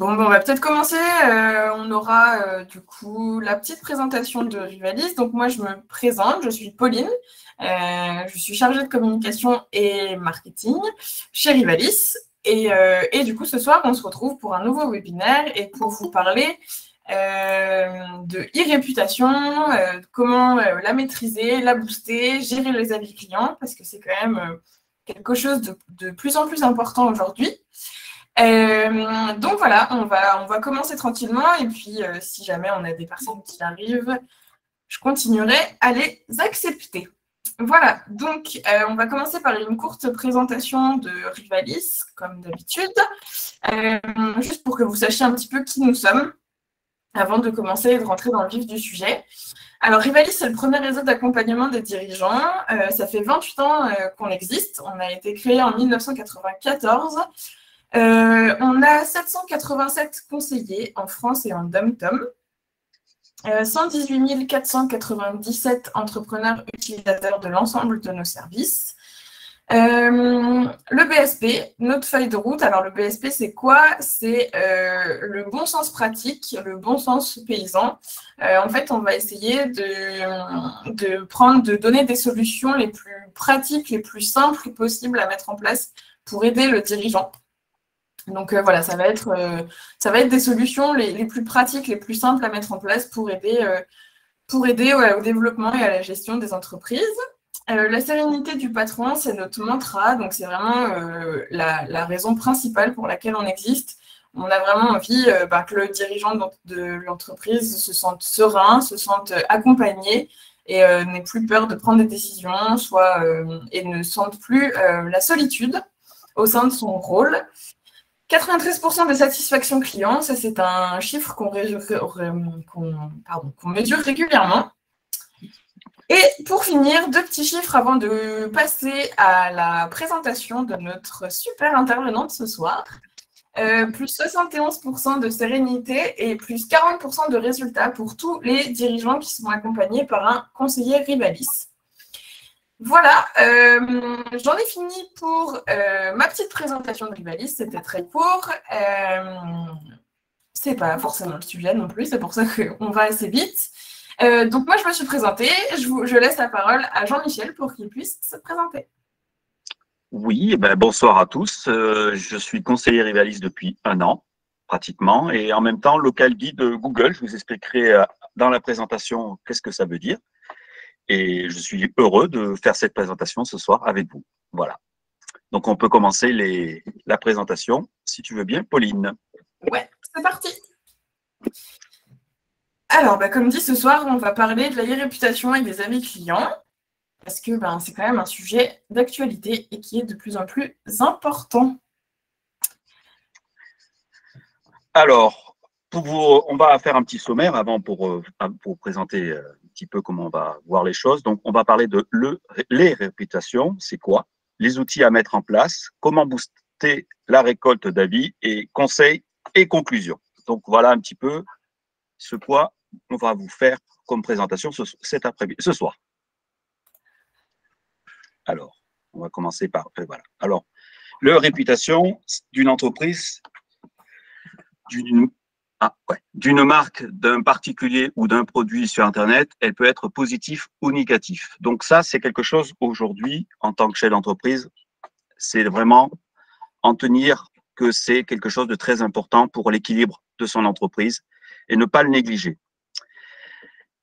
Bon, on va peut-être commencer. On aura du coup la petite présentation de Rivalis. Donc moi, je me présente, je suis Pauline. Je suis chargée de communication et marketing chez Rivalis. Et du coup, ce soir, on se retrouve pour un nouveau webinaire et pour vous parler de e-réputation, comment la maîtriser, la booster, gérer les avis clients, parce que c'est quand même quelque chose de plus en plus important aujourd'hui. Donc voilà, on va commencer tranquillement et puis si jamais on a des personnes qui arrivent, je continuerai à les accepter. Voilà, donc on va commencer par une courte présentation de Rivalis, comme d'habitude, juste pour que vous sachiez un petit peu qui nous sommes, avant de commencer et de rentrer dans le vif du sujet. Alors Rivalis, c'est le premier réseau d'accompagnement des dirigeants. Ça fait 28 ans qu'on existe. On a été créé en 1994. On a 787 conseillers en France et en dom-tom, 118 497 entrepreneurs utilisateurs de l'ensemble de nos services. Le BSP, notre feuille de route. Alors le BSP, c'est quoi? C'est le bon sens pratique, le bon sens paysan. En fait, on va essayer de donner des solutions les plus pratiques, les plus simples possibles à mettre en place pour aider le dirigeant. Donc voilà, ça va être des solutions les plus pratiques, les plus simples à mettre en place pour aider au développement et à la gestion des entreprises. La sérénité du patron, c'est notre mantra, donc c'est vraiment la raison principale pour laquelle on existe. On a vraiment envie que le dirigeant de l'entreprise se sente serein, se sente accompagné et n'ait plus peur de prendre des décisions, et ne sente plus la solitude au sein de son rôle. 93% de satisfaction client, ça c'est un chiffre qu'on mesure régulièrement. Et pour finir, deux petits chiffres avant de passer à la présentation de notre super intervenante ce soir. Plus 71% de sérénité et plus 40% de résultats pour tous les dirigeants qui sont accompagnés par un conseiller Rivalis. Voilà, j'en ai fini pour ma petite présentation de Rivalis, c'était très court. C'est pas forcément le sujet non plus, c'est pour ça qu'on va assez vite. Donc moi, je me suis présentée, je laisse la parole à Jean-Michel pour qu'il puisse se présenter. Oui, bonsoir à tous. Je suis conseiller Rivalis depuis 1 an, pratiquement, et en même temps local guide Google. Je vous expliquerai dans la présentation qu'est-ce que ça veut dire. Et je suis heureux de faire cette présentation ce soir avec vous. Voilà. Donc, on peut commencer la présentation, si tu veux bien, Pauline. Ouais, c'est parti. Alors, comme dit, ce soir, on va parler de la réputation et des avis clients, parce que c'est quand même un sujet d'actualité et qui est de plus en plus important. Alors, on va faire un petit sommaire avant pour présenter un petit peu comment on va voir les choses. Donc, on va parler de les réputations, c'est quoi? Les outils à mettre en place, comment booster la récolte d'avis et conseils et conclusions. Donc, voilà un petit peu ce quoi on va vous faire comme présentation ce soir. Alors, on va commencer par, voilà. Alors, la réputation d'une entreprise, d'une marque, d'un particulier ou d'un produit sur Internet, elle peut être positive ou négative. Donc ça, c'est quelque chose aujourd'hui, en tant que chef d'entreprise, c'est vraiment en tenir que c'est quelque chose de très important pour l'équilibre de son entreprise et ne pas le négliger.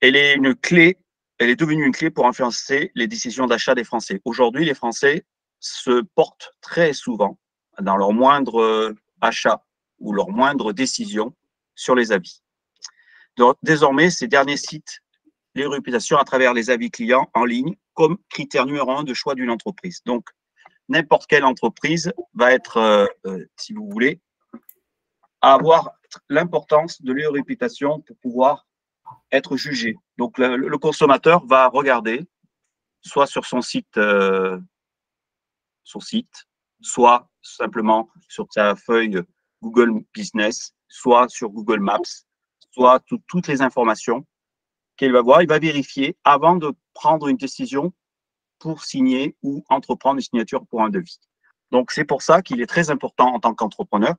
Elle est devenue une clé pour influencer les décisions d'achat des Français. Aujourd'hui, les Français se portent très souvent dans leur moindre achat ou leur moindre décision sur les avis. Désormais, ces derniers citent les réputations à travers les avis clients en ligne comme critère numéro 1 de choix d'une entreprise. Donc, n'importe quelle entreprise va être, si vous voulez, avoir l'importance de leur réputation pour pouvoir être jugé. Donc, le consommateur va regarder soit sur son site, soit simplement sur sa feuille Google Business, soit sur Google Maps, soit toutes les informations qu'il va voir. Il va vérifier avant de prendre une décision pour signer ou entreprendre une signature pour un devis. Donc, c'est pour ça qu'il est très important en tant qu'entrepreneur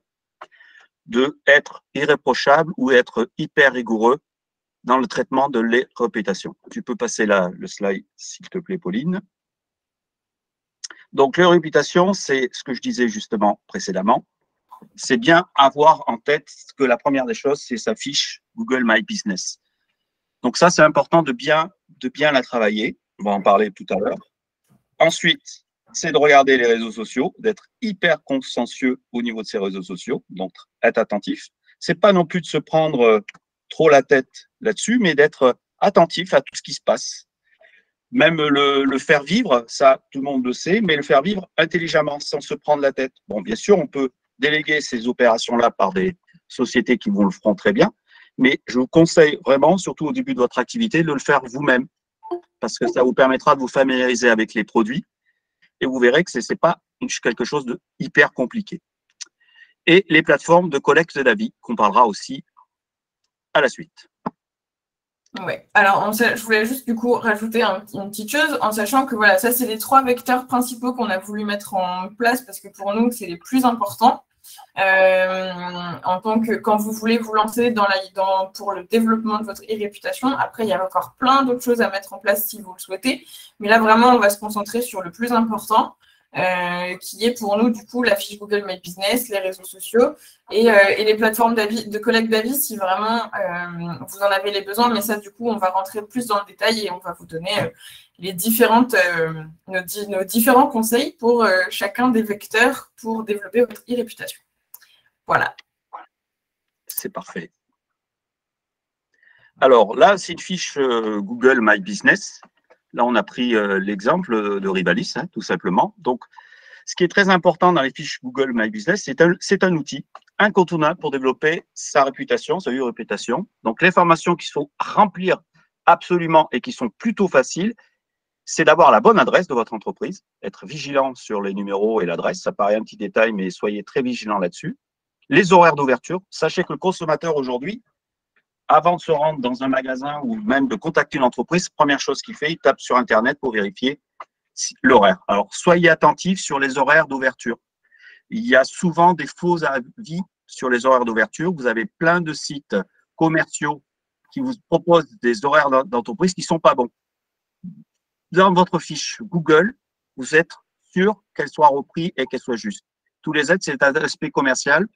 d'être irréprochable ou être hyper rigoureux dans le traitement de les réputations. Tu peux passer là le slide, s'il te plaît, Pauline. Donc, les réputations, c'est ce que je disais justement précédemment. C'est bien avoir en tête que la première des choses, c'est sa fiche Google My Business. Donc ça, c'est important de bien la travailler. On va en parler tout à l'heure. Ensuite, c'est de regarder les réseaux sociaux, d'être hyper consciencieux au niveau de ces réseaux sociaux, donc être attentif. C'est pas non plus de se prendre trop la tête là-dessus, mais d'être attentif à tout ce qui se passe. Même le faire vivre, ça, tout le monde le sait, mais le faire vivre intelligemment, sans se prendre la tête. Bon, bien sûr, on peut déléguer ces opérations-là par des sociétés qui vous le feront très bien, mais je vous conseille vraiment, surtout au début de votre activité, de le faire vous-même, parce que ça vous permettra de vous familiariser avec les produits, et vous verrez que ce n'est pas quelque chose de hyper compliqué. Et les plateformes de collecte d'avis, qu'on parlera aussi à la suite. Ouais. Alors, je voulais juste du coup rajouter une petite chose en sachant que voilà, ça c'est les 3 vecteurs principaux qu'on a voulu mettre en place parce que pour nous c'est les plus importants. En tant que quand vous voulez vous lancer pour le développement de votre e-réputation. Après, il y a encore plein d'autres choses à mettre en place si vous le souhaitez. Mais là, vraiment, on va se concentrer sur le plus important, qui est pour nous, du coup, la fiche Google My Business, les réseaux sociaux et les plateformes de collecte d'avis si vraiment vous en avez les besoins. Mais ça, du coup, on va rentrer plus dans le détail et on va vous donner nos différents conseils pour chacun des vecteurs pour développer votre e-réputation. Voilà. C'est parfait. Alors là, c'est une fiche Google My Business. Là, on a pris l'exemple de Rivalis, hein, tout simplement. Donc, ce qui est très important dans les fiches Google My Business, c'est un outil incontournable pour développer sa réputation, sa réputation. Donc, les formations qu'il faut remplir absolument et qui sont plutôt faciles, c'est d'avoir la bonne adresse de votre entreprise, être vigilant sur les numéros et l'adresse. Ça paraît un petit détail, mais soyez très vigilant là-dessus. Les horaires d'ouverture. Sachez que le consommateur aujourd'hui, avant de se rendre dans un magasin ou même de contacter une entreprise, première chose qu'il fait, il tape sur Internet pour vérifier l'horaire. Alors, soyez attentifs sur les horaires d'ouverture. Il y a souvent des faux avis sur les horaires d'ouverture. Vous avez plein de sites commerciaux qui vous proposent des horaires d'entreprise qui ne sont pas bons. Dans votre fiche Google, vous êtes sûr qu'elle soit reprise et qu'elle soit juste. Tous les autres, c'est un aspect commercial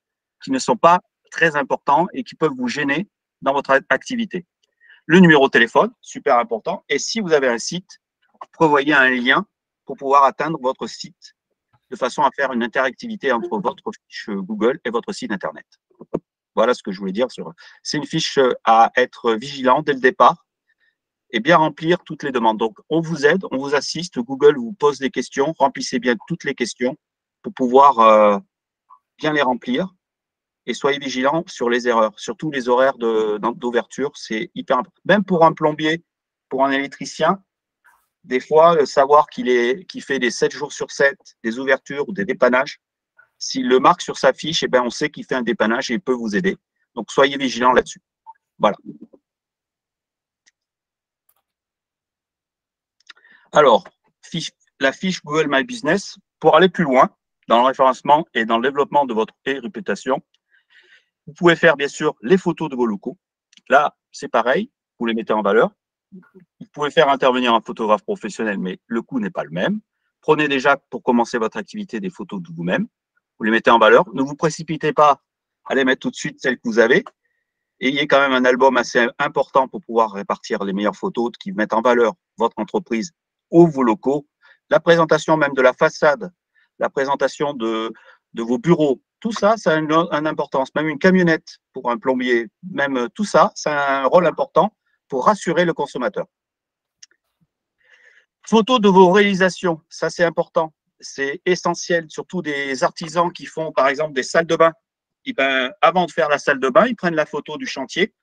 qui ne sont pas très importants et qui peuvent vous gêner dans votre activité. Le numéro de téléphone, super important. Et si vous avez un site, prévoyez un lien pour pouvoir atteindre votre site de façon à faire une interactivité entre votre fiche Google et votre site Internet. Voilà ce que je voulais dire. C'est une fiche à être vigilant dès le départ et bien remplir toutes les demandes. Donc, on vous aide, on vous assiste. Google vous pose des questions. Remplissez bien toutes les questions pour pouvoir bien les remplir. Et soyez vigilants sur les erreurs, surtout les horaires d'ouverture, c'est hyper important. Même pour un plombier, pour un électricien, des fois, savoir qu'il fait des 7 jours sur 7, des ouvertures ou des dépannages, s'il le marque sur sa fiche, eh bien, on sait qu'il fait un dépannage et il peut vous aider. Donc, soyez vigilants là-dessus. Voilà. Alors, la fiche Google My Business, pour aller plus loin dans le référencement et dans le développement de votre réputation, vous pouvez faire, bien sûr, les photos de vos locaux. Là, c'est pareil, vous les mettez en valeur. Vous pouvez faire intervenir un photographe professionnel, mais le coût n'est pas le même. Prenez déjà, pour commencer votre activité, des photos de vous-même. Vous les mettez en valeur. Ne vous précipitez pas à les mettre tout de suite celles que vous avez. Ayez quand même un album assez important pour pouvoir répartir les meilleures photos qui mettent en valeur votre entreprise ou vos locaux. La présentation même de la façade, la présentation de vos bureaux, tout ça, ça a une importance. Même une camionnette pour un plombier, même tout ça, ça a un rôle important pour rassurer le consommateur. Photos de vos réalisations, ça c'est important, c'est essentiel, surtout des artisans qui font par exemple des salles de bain. Et ben, avant de faire la salle de bain, ils prennent la photo du chantier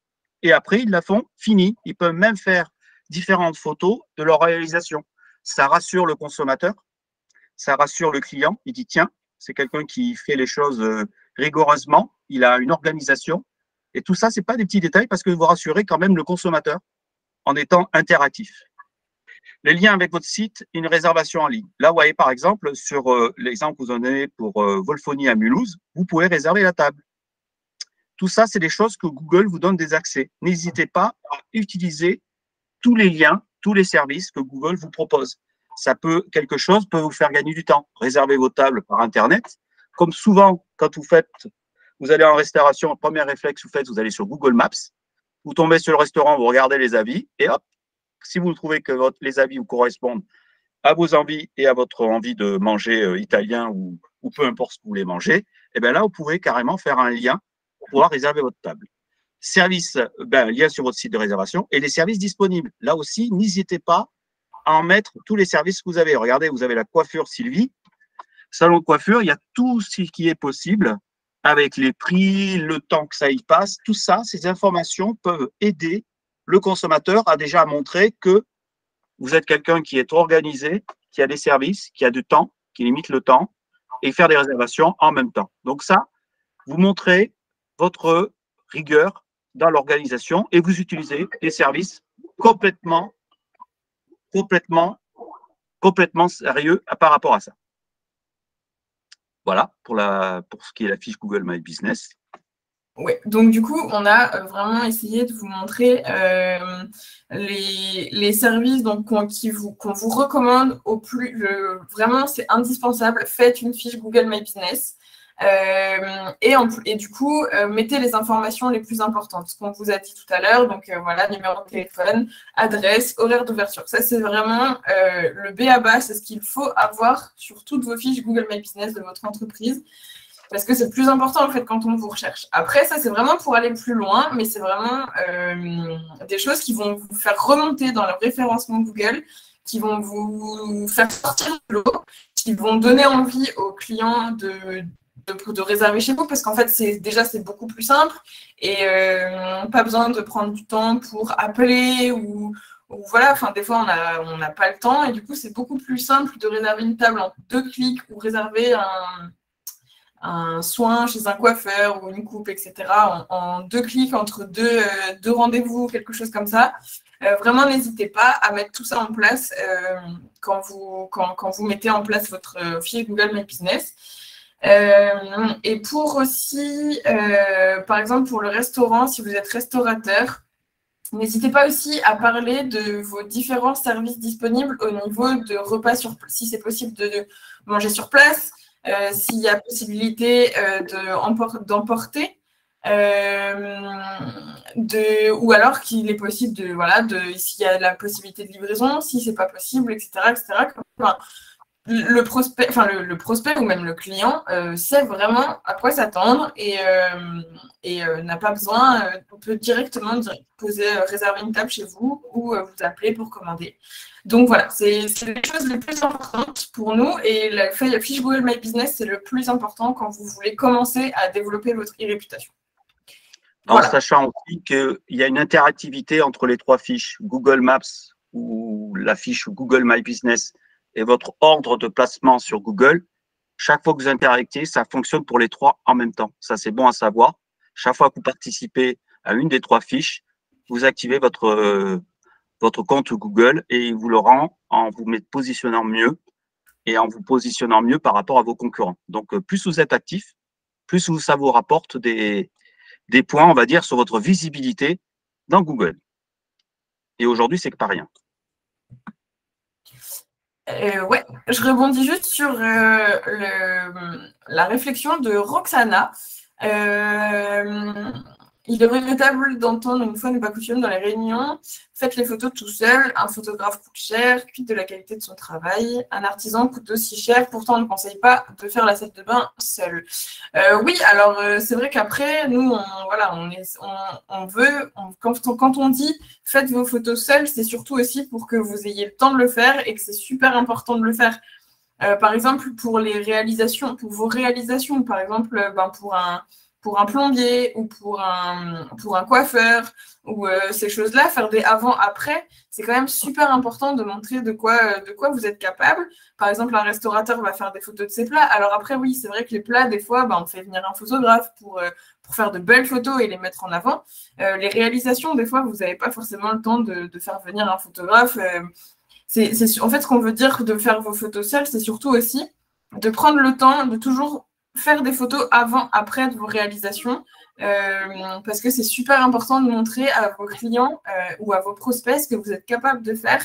et après ils la font finie. Ils peuvent même faire différentes photos de leur réalisation. Ça rassure le consommateur, ça rassure le client. Il dit tiens, c'est quelqu'un qui fait les choses rigoureusement, il a une organisation. Et tout ça, ce n'est pas des petits détails parce que vous rassurez quand même le consommateur en étant interactif. Les liens avec votre site, une réservation en ligne. Là, vous voyez par exemple, sur l'exemple que vous en avez pour Wolfonie à Mulhouse, vous pouvez réserver la table. Tout ça, c'est des choses que Google vous donne des accès. N'hésitez pas à utiliser tous les liens, tous les services que Google vous propose. Quelque chose peut vous faire gagner du temps. Réservez vos tables par Internet. Comme souvent, quand vous allez en restauration, le premier réflexe que vous faites, vous allez sur Google Maps. Vous tombez sur le restaurant, vous regardez les avis et hop, si vous trouvez que les avis vous correspondent à vos envies et à votre envie de manger italien ou peu importe ce que vous voulez manger, et bien là, vous pouvez carrément faire un lien pour pouvoir réserver votre table. Service, lien sur votre site de réservation et les services disponibles. Là aussi, n'hésitez pas à en mettre tous les services que vous avez. Regardez, vous avez la coiffure Sylvie. Salon de coiffure, il y a tout ce qui est possible avec les prix, le temps que ça y passe. Tout ça, ces informations peuvent aider le consommateur à déjà montrer que vous êtes quelqu'un qui est organisé, qui a des services, qui a du temps, qui limite le temps et faire des réservations en même temps. Donc ça, vous montrez votre rigueur dans l'organisation et vous utilisez des services complètement sérieux par rapport à ça. Voilà pour ce qui est la fiche Google My Business. Oui, donc du coup, on a vraiment essayé de vous montrer les services qu'on vous recommande au plus. Vraiment, c'est indispensable. Faites une fiche Google My Business. Et du coup, mettez les informations les plus importantes, ce qu'on vous a dit tout à l'heure. Donc voilà, numéro de téléphone, adresse, horaire d'ouverture. Ça, c'est vraiment le B à bas, c'est ce qu'il faut avoir sur toutes vos fiches Google My Business de votre entreprise. Parce que c'est le plus important, en fait, quand on vous recherche. Après, ça, c'est vraiment pour aller plus loin, mais c'est vraiment des choses qui vont vous faire remonter dans le référencement Google, qui vont vous faire sortir de l'eau, qui vont donner envie aux clients de réserver chez vous, parce qu'en fait, c'est beaucoup plus simple et pas besoin de prendre du temps pour appeler ou voilà, enfin, des fois, on n'a pas le temps et du coup, c'est beaucoup plus simple de réserver une table en 2 clics ou réserver un soin chez un coiffeur ou une coupe, etc., en 2 clics entre deux rendez-vous, quelque chose comme ça. Vraiment, n'hésitez pas à mettre tout ça en place quand vous mettez en place votre fiche Google My Business. Et pour aussi, par exemple, pour le restaurant, si vous êtes restaurateur, n'hésitez pas aussi à parler de vos différents services disponibles au niveau de repas si c'est possible de manger sur place, s'il y a possibilité d'emporter, ou alors qu'il est possible s'il y a la possibilité de livraison, si c'est pas possible, etc., etc. Enfin, le prospect ou même le client sait vraiment à quoi s'attendre et n'a pas besoin, on peut directement réserver une table chez vous ou vous appeler pour commander. Donc voilà, c'est les choses les plus importantes pour nous et la fiche Google My Business, c'est le plus important quand vous voulez commencer à développer votre e-réputation. Voilà. En sachant aussi qu'il y a une interactivité entre les 3 fiches, Google Maps ou la fiche Google My Business et votre ordre de placement sur Google, chaque fois que vous interactez, ça fonctionne pour les 3 en même temps. Ça, c'est bon à savoir. Chaque fois que vous participez à une des 3 fiches, vous activez votre compte Google et il vous le rend en vous positionnant mieux et en vous positionnant mieux par rapport à vos concurrents. Donc, plus vous êtes actif, plus ça vous rapporte des points, on va dire, sur votre visibilité dans Google. Et aujourd'hui, c'est que pas rien. Ouais, je rebondis juste sur la réflexion de Roxana. Il est regrettable d'entendre une fois n'est pas coutume dans les réunions. Faites les photos tout seul. Un photographe coûte cher, cuite de la qualité de son travail. Un artisan coûte aussi cher. Pourtant, on ne conseille pas de faire la salle de bain seul. Oui, alors c'est vrai qu'après, nous, quand on dit faites vos photos seules, c'est surtout aussi pour que vous ayez le temps de le faire et que c'est super important de le faire. Par exemple, pour vos réalisations, par exemple, pour un plombier ou pour un coiffeur ou ces choses-là, faire des avant-après, c'est quand même super important de montrer de quoi vous êtes capable. Par exemple, un restaurateur va faire des photos de ses plats. Alors après, oui, c'est vrai que les plats, des fois, on fait venir un photographe pour faire de belles photos et les mettre en avant. Les réalisations, des fois, vous n'avez pas forcément le temps de faire venir un photographe. En fait, ce qu'on veut dire de faire vos photos seules, c'est surtout aussi de prendre le temps de toujours faire des photos avant, après de vos réalisations, parce que c'est super important de montrer à vos clients ou à vos prospects ce que vous êtes capable de faire.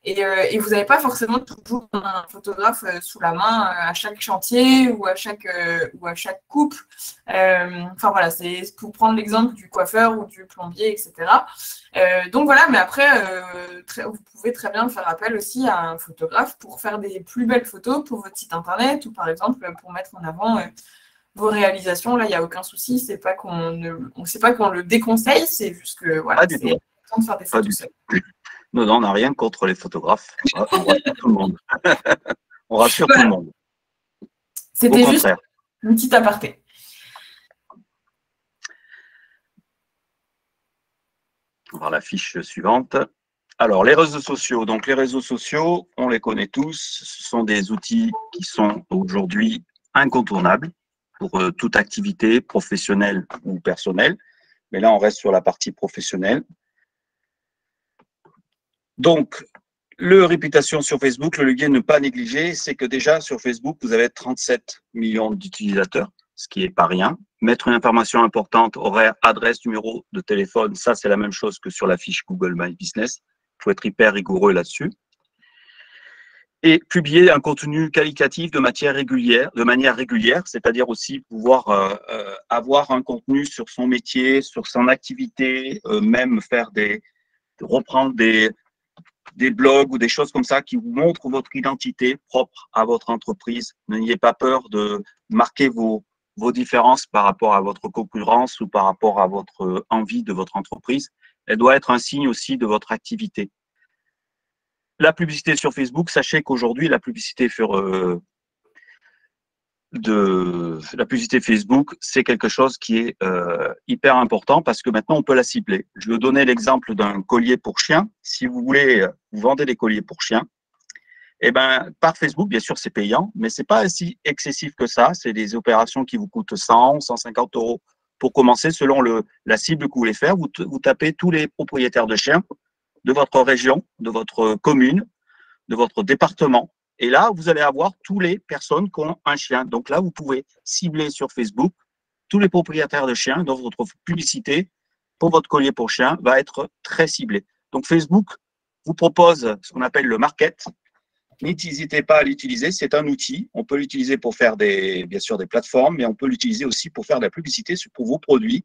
Et vous n'avez pas forcément toujours un photographe sous la main à chaque chantier ou à chaque coupe. Enfin voilà, c'est pour prendre l'exemple du coiffeur ou du plombier, etc. Donc voilà, mais après, vous pouvez très bien faire appel aussi à un photographe pour faire des plus belles photos pour votre site internet ou par exemple pour mettre en avant vos réalisations. Là, il n'y a aucun souci. C'est pas qu'on le déconseille, c'est juste que voilà, c'est important de faire des photos seules. Non, on n'a rien contre les photographes. On rassure tout le monde. On rassure tout le monde. C'était juste une petite aparté. On va voir la fiche suivante. Alors, les réseaux sociaux. Donc, les réseaux sociaux, on les connaît tous. Ce sont des outils qui sont aujourd'hui incontournables pour toute activité professionnelle ou personnelle. Mais là, on reste sur la partie professionnelle. Donc, le réputation sur Facebook, le levier ne pas négliger, c'est que déjà sur Facebook, vous avez 37 millions d'utilisateurs, ce qui n'est pas rien. Mettre une information importante, horaire, adresse, numéro de téléphone, ça c'est la même chose que sur la fiche Google My Business. Il faut être hyper rigoureux là-dessus. Et publier un contenu qualitatif de manière régulière, c'est-à-dire aussi pouvoir avoir un contenu sur son métier, sur son activité, même reprendre des blogs ou des choses comme ça qui vous montrent votre identité propre à votre entreprise. N'ayez pas peur de marquer vos différences par rapport à votre concurrence ou par rapport à votre envie de votre entreprise. Elle doit être un signe aussi de votre activité. La publicité sur Facebook, sachez qu'aujourd'hui, la publicité Facebook, c'est quelque chose qui est hyper important parce que maintenant, on peut la cibler. Je vais donner l'exemple d'un collier pour chien. Si vous voulez, vous vendez des colliers pour chien, eh ben, par Facebook, bien sûr, c'est payant, mais c'est pas si excessif que ça. C'est des opérations qui vous coûtent 100, 150 € pour commencer selon la cible que vous voulez faire. Vous tapez tous les propriétaires de chiens de votre région, de votre commune, de votre département. Et là, vous allez avoir toutes les personnes qui ont un chien. Donc là, vous pouvez cibler sur Facebook tous les propriétaires de chiens. Donc votre publicité pour votre collier pour chien va être très ciblée. Donc Facebook vous propose ce qu'on appelle le market. N'hésitez pas à l'utiliser, c'est un outil. On peut l'utiliser pour faire bien sûr des plateformes, mais on peut l'utiliser aussi pour faire de la publicité pour vos produits.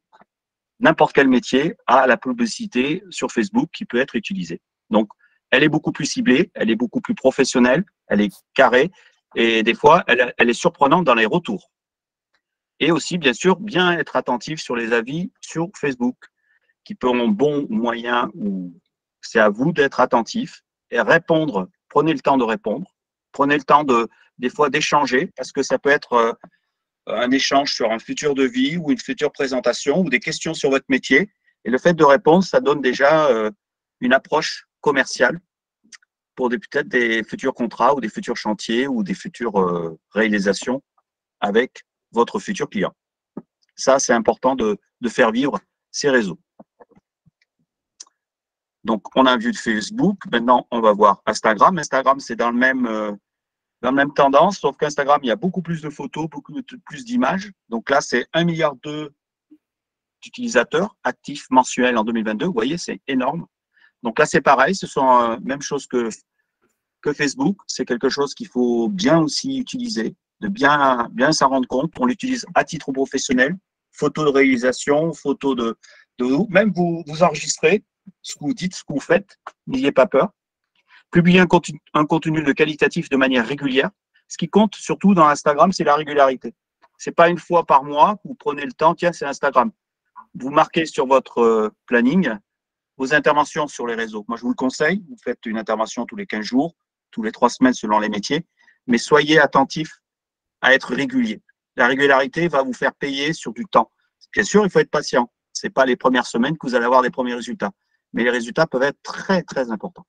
N'importe quel métier a la publicité sur Facebook qui peut être utilisée. Donc, elle est beaucoup plus ciblée, elle est beaucoup plus professionnelle, elle est carrée et des fois, elle est surprenante dans les retours. Et aussi, bien sûr, bien être attentif sur les avis sur Facebook qui peut être bon moyen ou c'est à vous d'être attentif et répondre. Prenez le temps de répondre. Prenez le temps des fois d'échanger parce que ça peut être un échange sur un futur devis ou une future présentation ou des questions sur votre métier. Et le fait de répondre, ça donne déjà une approche commerciale pour peut-être des futurs contrats ou des futurs chantiers ou des futures réalisations avec votre futur client. Ça, c'est important de faire vivre ces réseaux. Donc, on a vu Facebook. Maintenant, on va voir Instagram. Instagram, c'est dans la même tendance, sauf qu'Instagram, il y a beaucoup plus de photos, beaucoup plus d'images. Donc là, c'est 1,2 milliard d'utilisateurs actifs mensuels en 2022. Vous voyez, c'est énorme. Donc là, c'est pareil. Ce sont même chose que Facebook. C'est quelque chose qu'il faut bien aussi utiliser, de bien s'en rendre compte. On l'utilise à titre professionnel. Photos de réalisation, photos de vous. Même vous enregistrez ce que vous dites, ce que vous faites. N'ayez pas peur. Publier un contenu de qualitatif de manière régulière. Ce qui compte surtout dans Instagram, c'est la régularité. Ce n'est pas une fois par mois que vous prenez le temps, tiens, c'est Instagram. Vous marquez sur votre planning vos interventions sur les réseaux. Moi, je vous le conseille, vous faites une intervention tous les 15 jours, tous les 3 semaines selon les métiers, mais soyez attentifs à être régulier. La régularité va vous faire payer sur du temps. Bien sûr, il faut être patient. Ce n'est pas les premières semaines que vous allez avoir des premiers résultats, mais les résultats peuvent être très, très importants.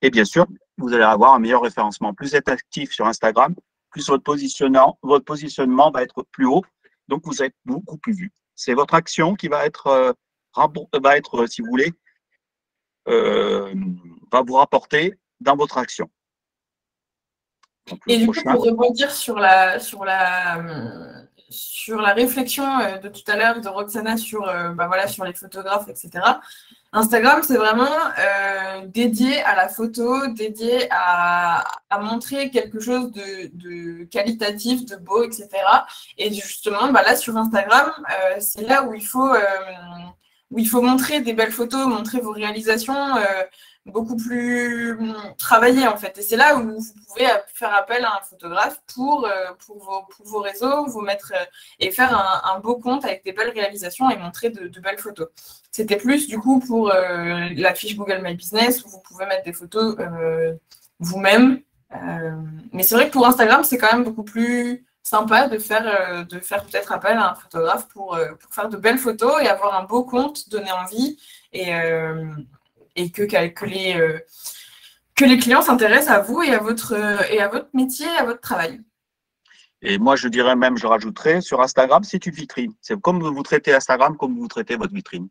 Et bien sûr, vous allez avoir un meilleur référencement. Plus vous êtes actif sur Instagram, plus votre positionnement va être plus haut, donc vous êtes beaucoup plus vu. C'est votre action qui va être, si vous voulez, va vous rapporter dans votre action. Donc, et du coup, pour rebondir sur la sur la réflexion de tout à l'heure de Roxana sur, voilà, sur les photographes, etc. Instagram, c'est vraiment dédié à la photo, dédié à montrer quelque chose de qualitatif, de beau, etc. Et justement, là, sur Instagram, c'est là où il faut montrer des belles photos, montrer vos réalisations beaucoup plus travaillées, en fait. Et c'est là où vous pouvez faire appel à un photographe pour vos réseaux, vous mettre et faire un beau compte avec des belles réalisations et montrer de belles photos. C'était plus du coup pour la fiche Google My Business où vous pouvez mettre des photos vous-même. Mais c'est vrai que pour Instagram, c'est quand même beaucoup plus sympa de faire peut-être appel à un photographe pour faire de belles photos et avoir un beau compte, donner envie et que les clients s'intéressent à vous et à votre métier, à votre travail. Et moi, je dirais même, je rajouterais, sur Instagram, c'est une vitrine. C'est comme vous traitez Instagram, comme vous traitez votre vitrine.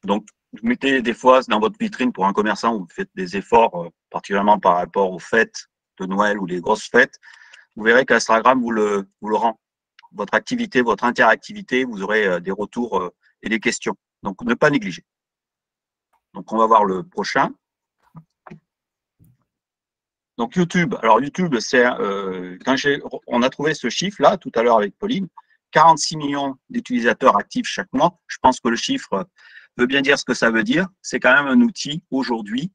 Donc, vous mettez des fois dans votre vitrine pour un commerçant, vous faites des efforts, particulièrement par rapport aux fêtes de Noël ou les grosses fêtes. Vous verrez qu'Instagram vous le rend. Votre activité, votre interactivité, vous aurez des retours et des questions. Donc, ne pas négliger. Donc, on va voir le prochain. Donc, YouTube. Alors, YouTube, c'est on a trouvé ce chiffre-là tout à l'heure avec Pauline. 46 millions d'utilisateurs actifs chaque mois. Je pense que le chiffre veut bien dire ce que ça veut dire. C'est quand même un outil aujourd'hui,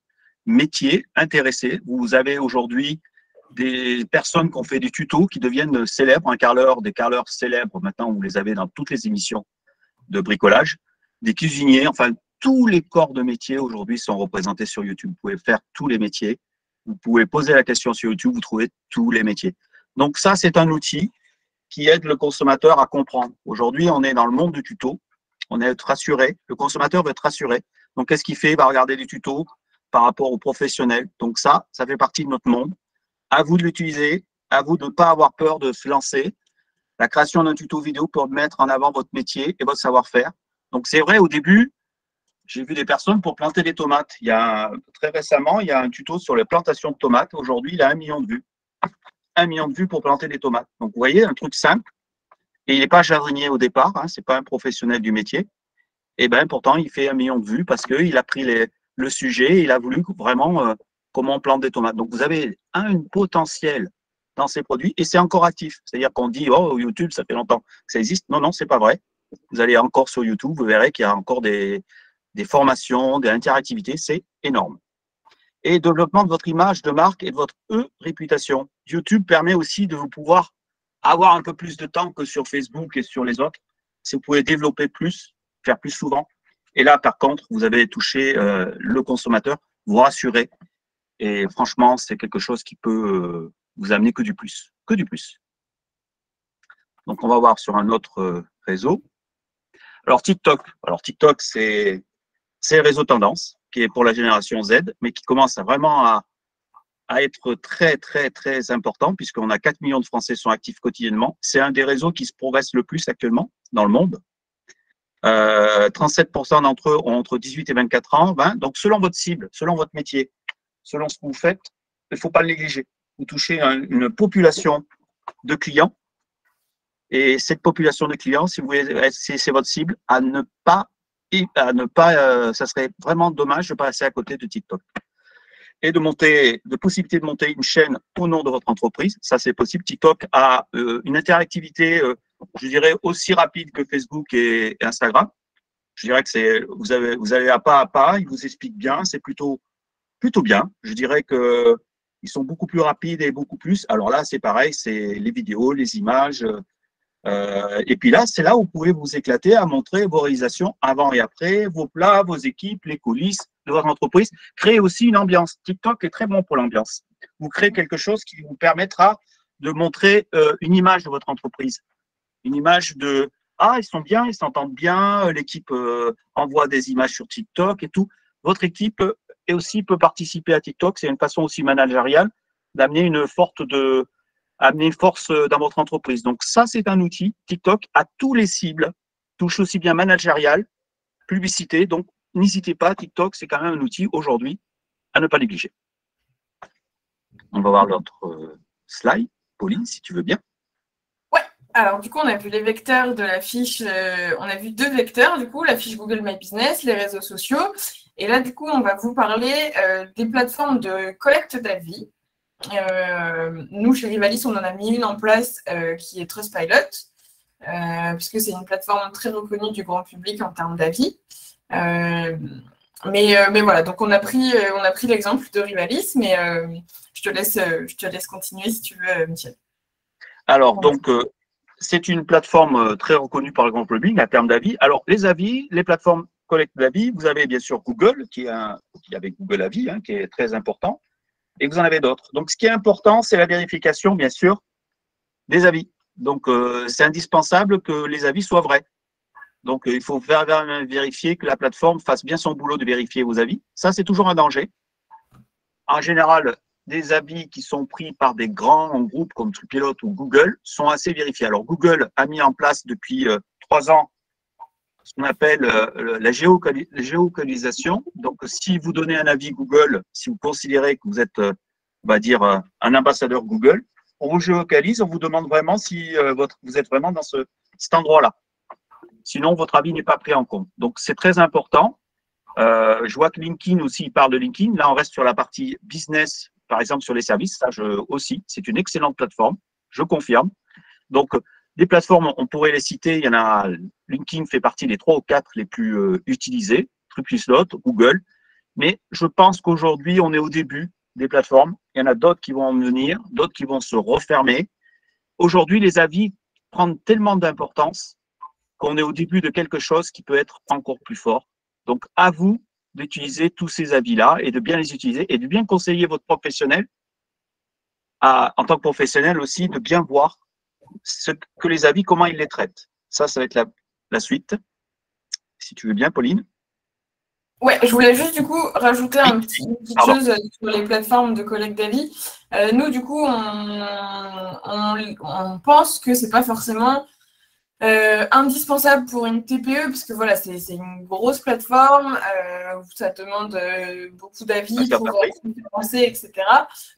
métier, intéressé. Vous avez aujourd'hui des personnes qui ont fait des tutos qui deviennent célèbres, des carleurs célèbres. Maintenant, vous les avez dans toutes les émissions de bricolage, des cuisiniers, enfin, tous les corps de métier aujourd'hui sont représentés sur YouTube. Vous pouvez faire tous les métiers. Vous pouvez poser la question sur YouTube, vous trouvez tous les métiers. Donc ça, c'est un outil qui aide le consommateur à comprendre. Aujourd'hui, on est dans le monde du tuto. On est rassuré. Le consommateur veut être rassuré. Donc, qu'est-ce qu'il fait? Il va regarder des tutos par rapport aux professionnels. Donc ça fait partie de notre monde. À vous de l'utiliser. À vous de ne pas avoir peur de se lancer. La création d'un tuto vidéo pour mettre en avant votre métier et votre savoir-faire. Donc, c'est vrai, au début, j'ai vu des personnes pour planter des tomates. Très récemment, il y a un tuto sur les plantations de tomates. Aujourd'hui, il a 1 million de vues. 1 million de vues pour planter des tomates. Donc, vous voyez, un truc simple. Et il n'est pas jardinier au départ, hein, ce n'est pas un professionnel du métier. Et bien, pourtant, il fait 1 million de vues parce qu'il a pris le sujet et il a voulu vraiment comment on plante des tomates. Donc, vous avez un potentiel dans ces produits et c'est encore actif. C'est-à-dire qu'on dit, oh, YouTube, ça fait longtemps que ça existe. Non, non, ce n'est pas vrai. Vous allez encore sur YouTube, vous verrez qu'il y a encore des formations, des interactivités. C'est énorme. Et développement de votre image de marque et de votre réputation. YouTube permet aussi de vous pouvoir avoir un peu plus de temps que sur Facebook et sur les autres. Si vous pouvez développer plus, faire plus souvent. Et là, par contre, vous avez touché le consommateur, vous rassurez. Et franchement, c'est quelque chose qui peut vous amener que du plus. Que du plus. Donc, on va voir sur un autre réseau. Alors, TikTok. Alors, TikTok, c'est le réseau tendance qui est pour la génération Z, mais qui commence vraiment à être très, très, très important, puisqu'on a 4 millions de Français qui sont actifs quotidiennement. C'est un des réseaux qui se progresse le plus actuellement dans le monde. 37% d'entre eux ont entre 18 et 24 ans. Donc, selon votre cible, selon votre métier, selon ce que vous faites, il ne faut pas le négliger. Vous touchez une population de clients. Et cette population de clients, si c'est votre cible, ça serait vraiment dommage de passer à côté de TikTok. Et de possibilité de monter une chaîne au nom de votre entreprise. Ça, c'est possible. TikTok a une interactivité, je dirais, aussi rapide que Facebook et Instagram. Je dirais que vous allez à pas, ils vous expliquent bien, c'est plutôt bien. Je dirais que ils sont beaucoup plus rapides et beaucoup plus. Alors là, c'est pareil, c'est les vidéos, les images. Et puis là, c'est là où vous pouvez vous éclater à montrer vos réalisations avant et après, vos plats, vos équipes, les coulisses de votre entreprise. Créez aussi une ambiance. TikTok est très bon pour l'ambiance. Vous créez quelque chose qui vous permettra de montrer une image de votre entreprise. Une image de « Ah, ils sont bien, ils s'entendent bien, l'équipe envoie des images sur TikTok et tout ». Votre équipe peut participer à TikTok. C'est une façon aussi managériale d'amener une force dans votre entreprise. Donc ça, c'est un outil. TikTok à tous les cibles, touche aussi bien managérial, publicité. Donc n'hésitez pas, TikTok, c'est quand même un outil aujourd'hui à ne pas négliger. On va voir l'autre slide. Pauline, si tu veux bien. Ouais, Alors, du coup, on a vu les vecteurs de la fiche. On a vu 2 vecteurs, du coup, la fiche Google My Business, les réseaux sociaux. Et là, du coup, on va vous parler des plateformes de collecte d'avis. Nous, chez Rivalis, on en a mis une en place qui est Trustpilot, puisque c'est une plateforme très reconnue du grand public en termes d'avis. Mais voilà, donc on a pris l'exemple de Rivalis, mais je te laisse continuer si tu veux, Michel. Alors, donc, c'est une plateforme très reconnue par le grand public en termes d'avis. Alors, les avis, les plateformes collecte d'avis, vous avez bien sûr Google, qui est avec Google Avis, qui est très important, et vous en avez d'autres. Donc, ce qui est important, c'est la vérification, bien sûr, des avis. Donc, c'est indispensable que les avis soient vrais. Donc, il faut vérifier que la plateforme fasse bien son boulot de vérifier vos avis. Ça, c'est toujours un danger. En général, des avis qui sont pris par des grands groupes comme Trustpilot ou Google sont assez vérifiés. Alors, Google a mis en place depuis 3 ans ce qu'on appelle la géolocalisation. Donc, si vous donnez un avis Google, si vous considérez que vous êtes, on va dire, un ambassadeur Google, on vous géolocalise, on vous demande vraiment si vous êtes vraiment dans cet endroit-là. Sinon, votre avis n'est pas pris en compte. Donc, c'est très important. Je vois que LinkedIn aussi parle de LinkedIn. Là, on reste sur la partie business, par exemple, sur les services. Ça, aussi, c'est une excellente plateforme. Je confirme. Donc, des plateformes, on pourrait les citer. Il y en a, LinkedIn fait partie des 3 ou 4 les plus utilisés. Trustpilot, Google. Mais je pense qu'aujourd'hui, on est au début des plateformes. Il y en a d'autres qui vont en venir, d'autres qui vont se refermer. Aujourd'hui, les avis prennent tellement d'importance qu'on est au début de quelque chose qui peut être encore plus fort. Donc, à vous d'utiliser tous ces avis-là et de bien les utiliser et de bien conseiller votre professionnel, en tant que professionnel aussi, de bien voir ce que les avis, comment ils les traitent. Ça va être la suite. Si tu veux bien, Pauline. Ouais, je voulais juste du coup rajouter une petite chose sur les plateformes de collecte d'avis. Nous, du coup, on pense que c'est pas forcément indispensable pour une TPE, parce que voilà, c'est une grosse plateforme, où ça demande beaucoup d'avis pour avancer, etc.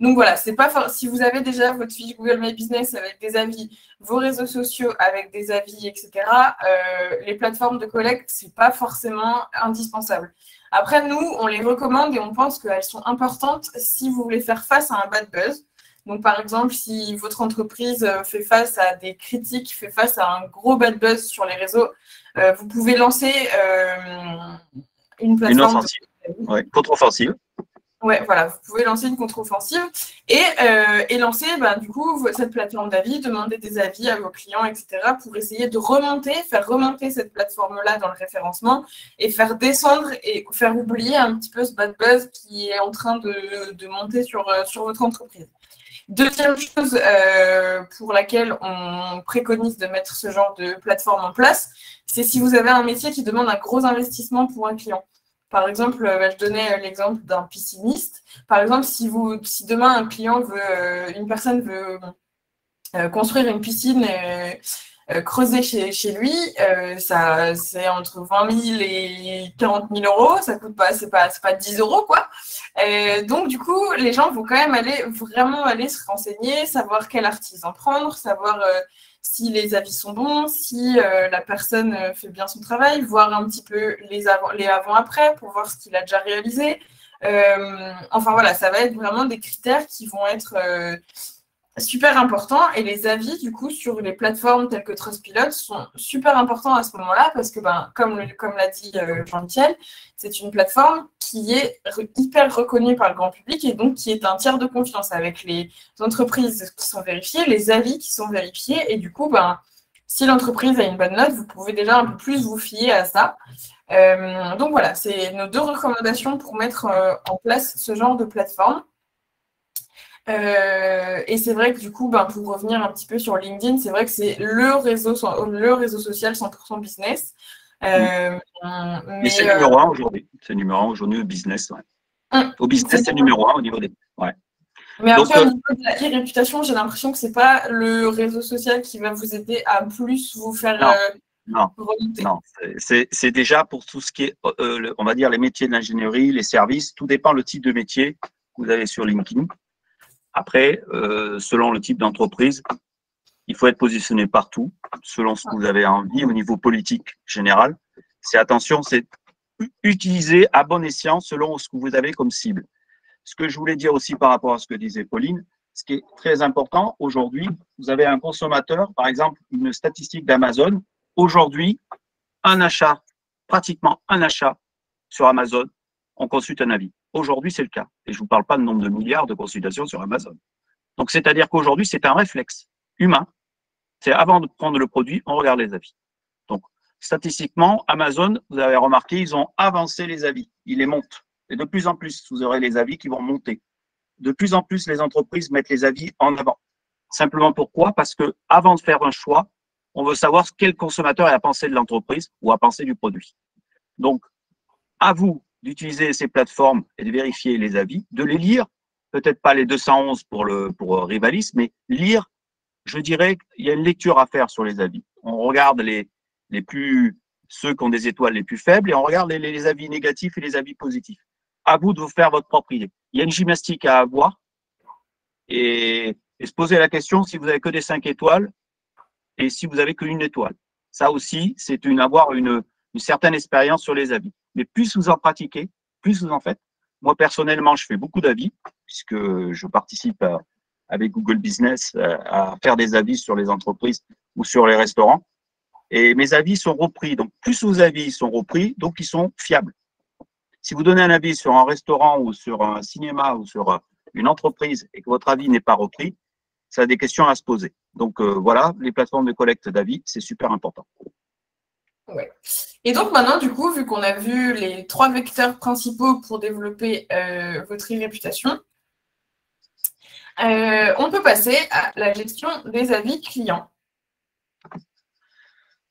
Donc voilà, c'est pas si vous avez déjà votre fiche Google My Business avec des avis, vos réseaux sociaux avec des avis, etc., les plateformes de collecte, c'est pas forcément indispensable. Après, nous, on les recommande et on pense qu'elles sont importantes si vous voulez faire face à un bad buzz. Donc, par exemple, si votre entreprise fait face à des critiques, fait face à un gros bad buzz sur les réseaux, vous pouvez lancer une plateforme. Une offensive, contre-offensive. Ouais, voilà, vous pouvez lancer une contre-offensive et lancer, du coup, cette plateforme d'avis, demander des avis à vos clients, etc., pour essayer de faire remonter cette plateforme-là dans le référencement et faire descendre et faire oublier un petit peu ce bad buzz qui est en train de monter sur votre entreprise. Deuxième chose pour laquelle on préconise de mettre ce genre de plateforme en place, c'est si vous avez un métier qui demande un gros investissement pour un client. Par exemple, je donnais l'exemple d'un pisciniste. Par exemple, si demain une personne veut construire une piscine creusée chez lui, c'est entre 20 000 et 40 000 euros. Ça coûte pas, c'est pas 10 euros, quoi. Donc, du coup, les gens vont quand même vraiment aller se renseigner, savoir quel artisan prendre, savoir si les avis sont bons, si la personne fait bien son travail, voir un petit peu les avant-après pour voir ce qu'il a déjà réalisé. Enfin, voilà, ça va être vraiment des critères qui vont être super importants. Et les avis, du coup, sur les plateformes telles que Trustpilot sont super importants à ce moment-là parce que, comme l'a dit Jean-Michel, c'est une plateforme qui est hyper reconnue par le grand public et donc qui est un tiers de confiance avec les entreprises qui sont vérifiées, les avis qui sont vérifiés. Et du coup, si l'entreprise a une bonne note, vous pouvez déjà un peu plus vous fier à ça. Donc voilà, c'est nos 2 recommandations pour mettre en place ce genre de plateforme. Et c'est vrai que du coup, pour revenir un petit peu sur LinkedIn, c'est vrai que c'est le réseau social 100% business. Mais c'est numéro 1 aujourd'hui. C'est numéro 1 aujourd'hui au business. Ouais. Au business, c'est numéro 1 au niveau des. Ouais. Mais après, au niveau de la réputation, j'ai l'impression que c'est pas le réseau social qui va vous aider à plus vous faire remonter. Non, c'est déjà pour tout ce qui est, on va dire, les métiers de l'ingénierie, les services, tout dépend le type de métier que vous avez sur LinkedIn. Après, selon le type d'entreprise, Il faut être positionné partout, selon ce que vous avez envie au niveau politique général. C'est attention, c'est utiliser à bon escient selon ce que vous avez comme cible. Ce que je voulais dire aussi par rapport à ce que disait Pauline, ce qui est très important, aujourd'hui, vous avez un consommateur, par exemple, une statistique d'Amazon. Aujourd'hui, un achat, pratiquement un achat sur Amazon, on consulte un avis. Aujourd'hui, c'est le cas. Et je ne vous parle pas de nombre de milliards de consultations sur Amazon. Donc, c'est-à-dire qu'aujourd'hui, c'est un réflexe humain. C'est avant de prendre le produit, on regarde les avis. Donc, statistiquement, Amazon, vous avez remarqué, ils ont avancé les avis. Ils les montent. Et de plus en plus, vous aurez les avis qui vont monter. De plus en plus, les entreprises mettent les avis en avant. Simplement pourquoi? Parce que avant de faire un choix, on veut savoir quel consommateur a pensé de l'entreprise ou a pensé du produit. Donc, à vous d'utiliser ces plateformes et de vérifier les avis, de les lire, peut-être pas les 211 pour Rivalis, mais lire, je dirais qu'il y a une lecture à faire sur les avis. On regarde ceux qui ont des étoiles les plus faibles et on regarde les avis négatifs et les avis positifs. À vous de vous faire votre propre idée. Il y a une gymnastique à avoir et se poser la question si vous avez que des 5 étoiles et si vous avez qu'une étoile. Ça aussi, c'est avoir une certaine expérience sur les avis. Mais plus vous en pratiquez, plus vous en faites. Moi, personnellement, je fais beaucoup d'avis puisque je participe avec Google Business à faire des avis sur les entreprises ou sur les restaurants. Et mes avis sont repris. Donc, plus vos avis sont repris, donc ils sont fiables. Si vous donnez un avis sur un restaurant ou sur un cinéma ou sur une entreprise et que votre avis n'est pas repris, ça a des questions à se poser. Donc, voilà, les plateformes de collecte d'avis, c'est super important. Ouais. Et donc maintenant, du coup, vu qu'on a vu les 3 vecteurs principaux pour développer votre e-réputation, on peut passer à la gestion des avis clients.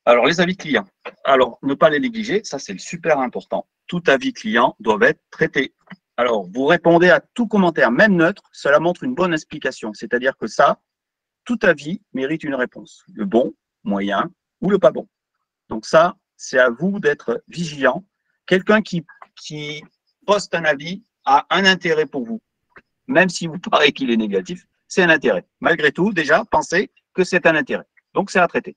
Alors, les avis clients. Alors, ne pas les négliger, ça c'est super important. Tout avis client doit être traité. Alors, vous répondez à tout commentaire, même neutre, cela montre une bonne explication. C'est-à-dire que ça, tout avis mérite une réponse. Le bon, moyen ou le pas bon. Donc ça, c'est à vous d'être vigilant. Quelqu'un qui poste un avis a un intérêt pour vous. Même si vous paraît qu'il est négatif, c'est un intérêt. Malgré tout, déjà, pensez que c'est un intérêt. Donc, c'est à traiter.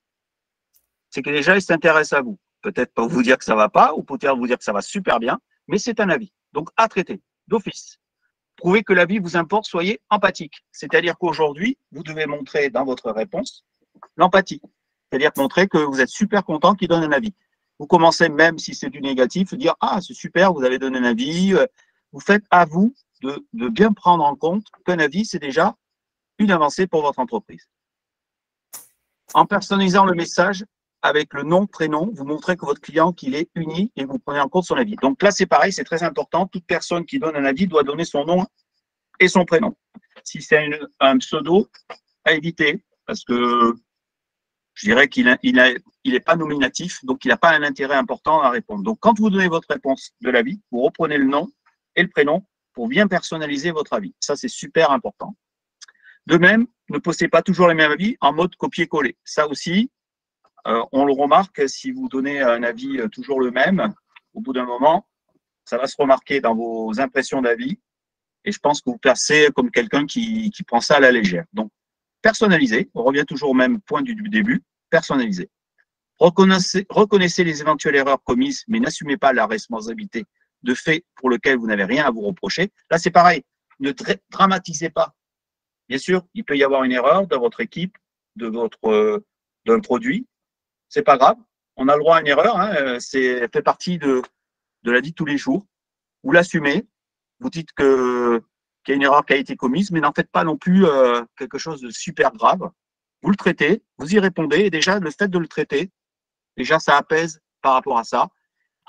C'est que déjà, il s'intéresse à vous. Peut-être pas vous dire que ça va pas, ou peut-être vous dire que ça va super bien, mais c'est un avis. Donc, à traiter, d'office. Prouvez que l'avis vous importe, soyez empathique. C'est-à-dire qu'aujourd'hui, vous devez montrer dans votre réponse l'empathie. C'est-à-dire montrer que vous êtes super content qu'il donne un avis. Vous commencez, même si c'est du négatif, dire « Ah, c'est super, vous avez donné un avis ». Vous faites à vous de bien prendre en compte qu'un avis, c'est déjà une avancée pour votre entreprise. En personnalisant le message avec le nom, prénom, vous montrez que votre client, qu'il est uni et vous prenez en compte son avis. Donc là, c'est pareil, c'est très important. Toute personne qui donne un avis doit donner son nom et son prénom. Si c'est un pseudo, à éviter, parce que je dirais qu'il n'est pas nominatif, donc il n'a pas un intérêt important à répondre. Donc, quand vous donnez votre réponse de l'avis, vous reprenez le nom et le prénom pour bien personnaliser votre avis. Ça, c'est super important. De même, ne postez pas toujours les mêmes avis en mode copier-coller. Ça aussi, on le remarque, si vous donnez un avis toujours le même, au bout d'un moment, ça va se remarquer dans vos impressions d'avis. Et je pense que vous passez comme quelqu'un qui prend ça à la légère. Donc, personnalisez. On revient toujours au même point du début. Personnalisez. Reconnaissez les éventuelles erreurs commises, mais n'assumez pas la responsabilité de faits pour lesquels vous n'avez rien à vous reprocher. Là, c'est pareil. Ne dramatisez pas. Bien sûr, il peut y avoir une erreur dans votre équipe, d'un produit. C'est pas grave. On a le droit à une erreur. Hein. Ça fait partie de la vie de tous les jours. Vous l'assumez. Vous dites qu'il y a une erreur qui a été commise, mais n'en faites pas non plus quelque chose de super grave. Vous le traitez, vous y répondez, et déjà, le fait de le traiter, déjà, ça apaise par rapport à ça.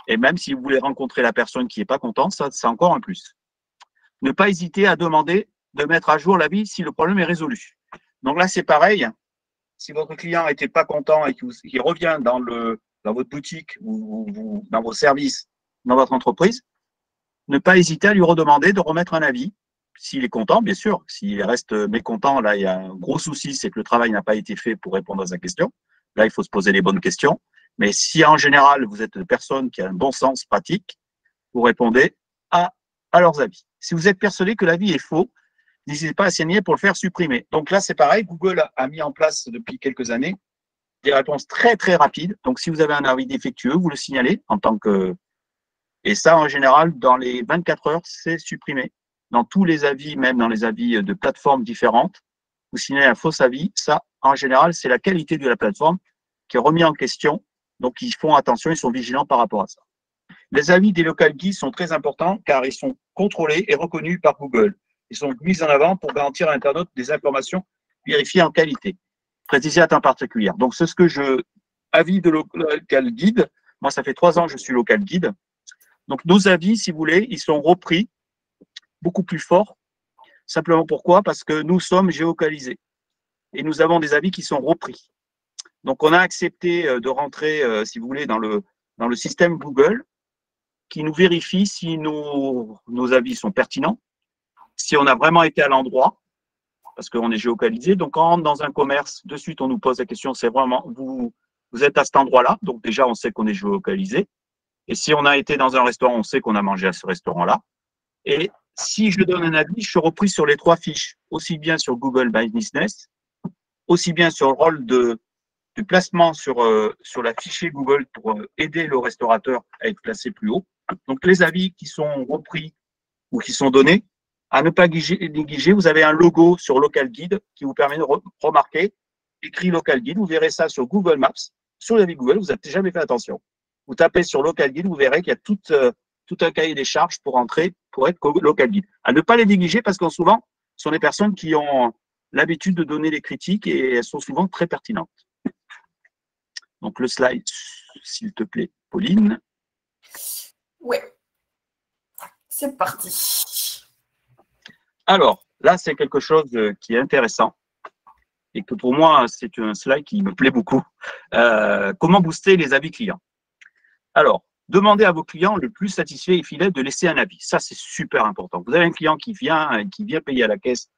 Et même si vous voulez rencontrer la personne qui n'est pas contente, ça, c'est encore un plus. Ne pas hésiter à demander de mettre à jour l'avis si le problème est résolu. Donc là, c'est pareil. Si votre client n'était pas content et qu'il revient dans votre boutique ou dans vos services, dans votre entreprise, ne pas hésiter à lui redemander de remettre un avis. S'il est content, bien sûr. S'il reste mécontent, là, il y a un gros souci, c'est que le travail n'a pas été fait pour répondre à sa question. Là, il faut se poser les bonnes questions. Mais si en général, vous êtes une personne qui a un bon sens pratique, vous répondez à leurs avis. Si vous êtes persuadé que l'avis est faux, n'hésitez pas à signer pour le faire supprimer. Donc là, c'est pareil, Google a mis en place depuis quelques années des réponses très, très rapides. Donc, si vous avez un avis défectueux, vous le signalez en tant que… Et ça, en général, dans les 24 heures, c'est supprimé. Dans tous les avis, même dans les avis de plateformes différentes, vous signalez un faux avis. Ça, en général, c'est la qualité de la plateforme qui est remise en question. Donc, ils font attention, ils sont vigilants par rapport à ça. Les avis des local guides sont très importants car ils sont contrôlés et reconnus par Google. Ils sont mis en avant pour garantir à l'internaute des informations vérifiées en qualité, précisées à temps particulier. Donc, c'est ce que je… Avis de local guide. Moi, ça fait 3 ans que je suis local guide. Donc, nos avis, si vous voulez, ils sont repris beaucoup plus forts. Simplement pourquoi? Parce que nous sommes géolocalisés et nous avons des avis qui sont repris. Donc, on a accepté de rentrer, si vous voulez, dans le système Google qui nous vérifie si nos avis sont pertinents, si on a vraiment été à l'endroit, parce qu'on est géolocalisé. Donc, quand on rentre dans un commerce, de suite, on nous pose la question, c'est vraiment, vous êtes à cet endroit-là. Donc, déjà, on sait qu'on est géolocalisé. Et si on a été dans un restaurant, on sait qu'on a mangé à ce restaurant-là. Et si je donne un avis, je suis repris sur les 3 fiches, aussi bien sur Google My Business, aussi bien sur le rôle du placement sur la fichier Google pour aider le restaurateur à être placé plus haut. Donc, les avis qui sont repris ou qui sont donnés, à ne pas négliger, vous avez un logo sur Local Guide qui vous permet de remarquer écrit Local Guide. Vous verrez ça sur Google Maps. Sur l'avis Google, vous n'avez jamais fait attention. Vous tapez sur Local Guide, vous verrez qu'il y a tout un cahier des charges pour entrer, pour être Local Guide. À ne pas les négliger parce que souvent, ce sont des personnes qui ont l'habitude de donner des critiques et elles sont souvent très pertinentes. Donc, le slide, s'il te plaît, Pauline. Oui, c'est parti. Alors, là, c'est quelque chose qui est intéressant et que pour moi, c'est un slide qui me plaît beaucoup. Comment booster les avis clients? Alors, demandez à vos clients le plus satisfaits et fidèles de laisser un avis. Ça, c'est super important. Vous avez un client qui vient payer à la caisse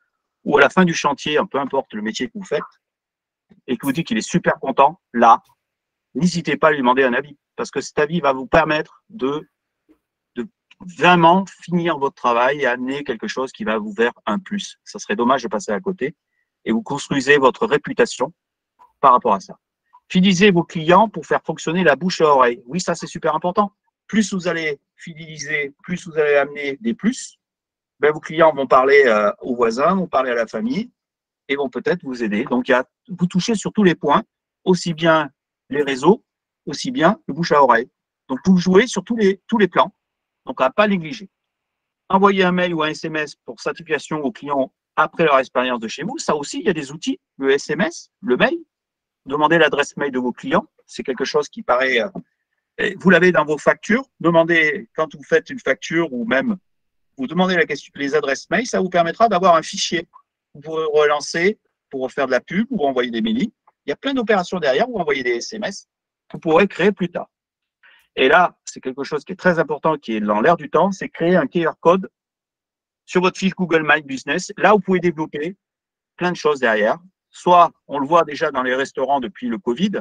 ou à la fin du chantier, peu importe le métier que vous faites, et qui vous dit qu'il est super content, là, n'hésitez pas à lui demander un avis parce que cet avis va vous permettre de vraiment finir votre travail et amener quelque chose qui va vous faire un plus. Ça serait dommage de passer à côté et vous construisez votre réputation par rapport à ça. Fidélisez vos clients pour faire fonctionner la bouche à oreille. Oui, ça, c'est super important. Plus vous allez fidéliser, plus vous allez amener des plus, ben, vos clients vont parler aux voisins, vont parler à la famille et vont peut-être vous aider. Donc, vous touchez sur tous les points, aussi bien les réseaux, aussi bien le bouche à oreille. Donc, vous jouez sur tous les plans. Donc, à ne pas négliger. Envoyer un mail ou un SMS pour certification aux clients après leur expérience de chez vous. Ça aussi, il y a des outils. Le SMS, le mail. Demandez l'adresse mail de vos clients. C'est quelque chose qui paraît… vous l'avez dans vos factures. Demandez, quand vous faites une facture ou même vous demandez les adresses mail, ça vous permettra d'avoir un fichier. Vous pourrez relancer pour faire de la pub ou envoyer des mails. Il y a plein d'opérations derrière ou envoyer des SMS que vous pourrez créer plus tard. Et là, c'est quelque chose qui est très important, qui est dans l'air du temps, c'est créer un QR code sur votre fiche Google My Business. Là, vous pouvez développer plein de choses derrière. Soit, on le voit déjà dans les restaurants depuis le Covid,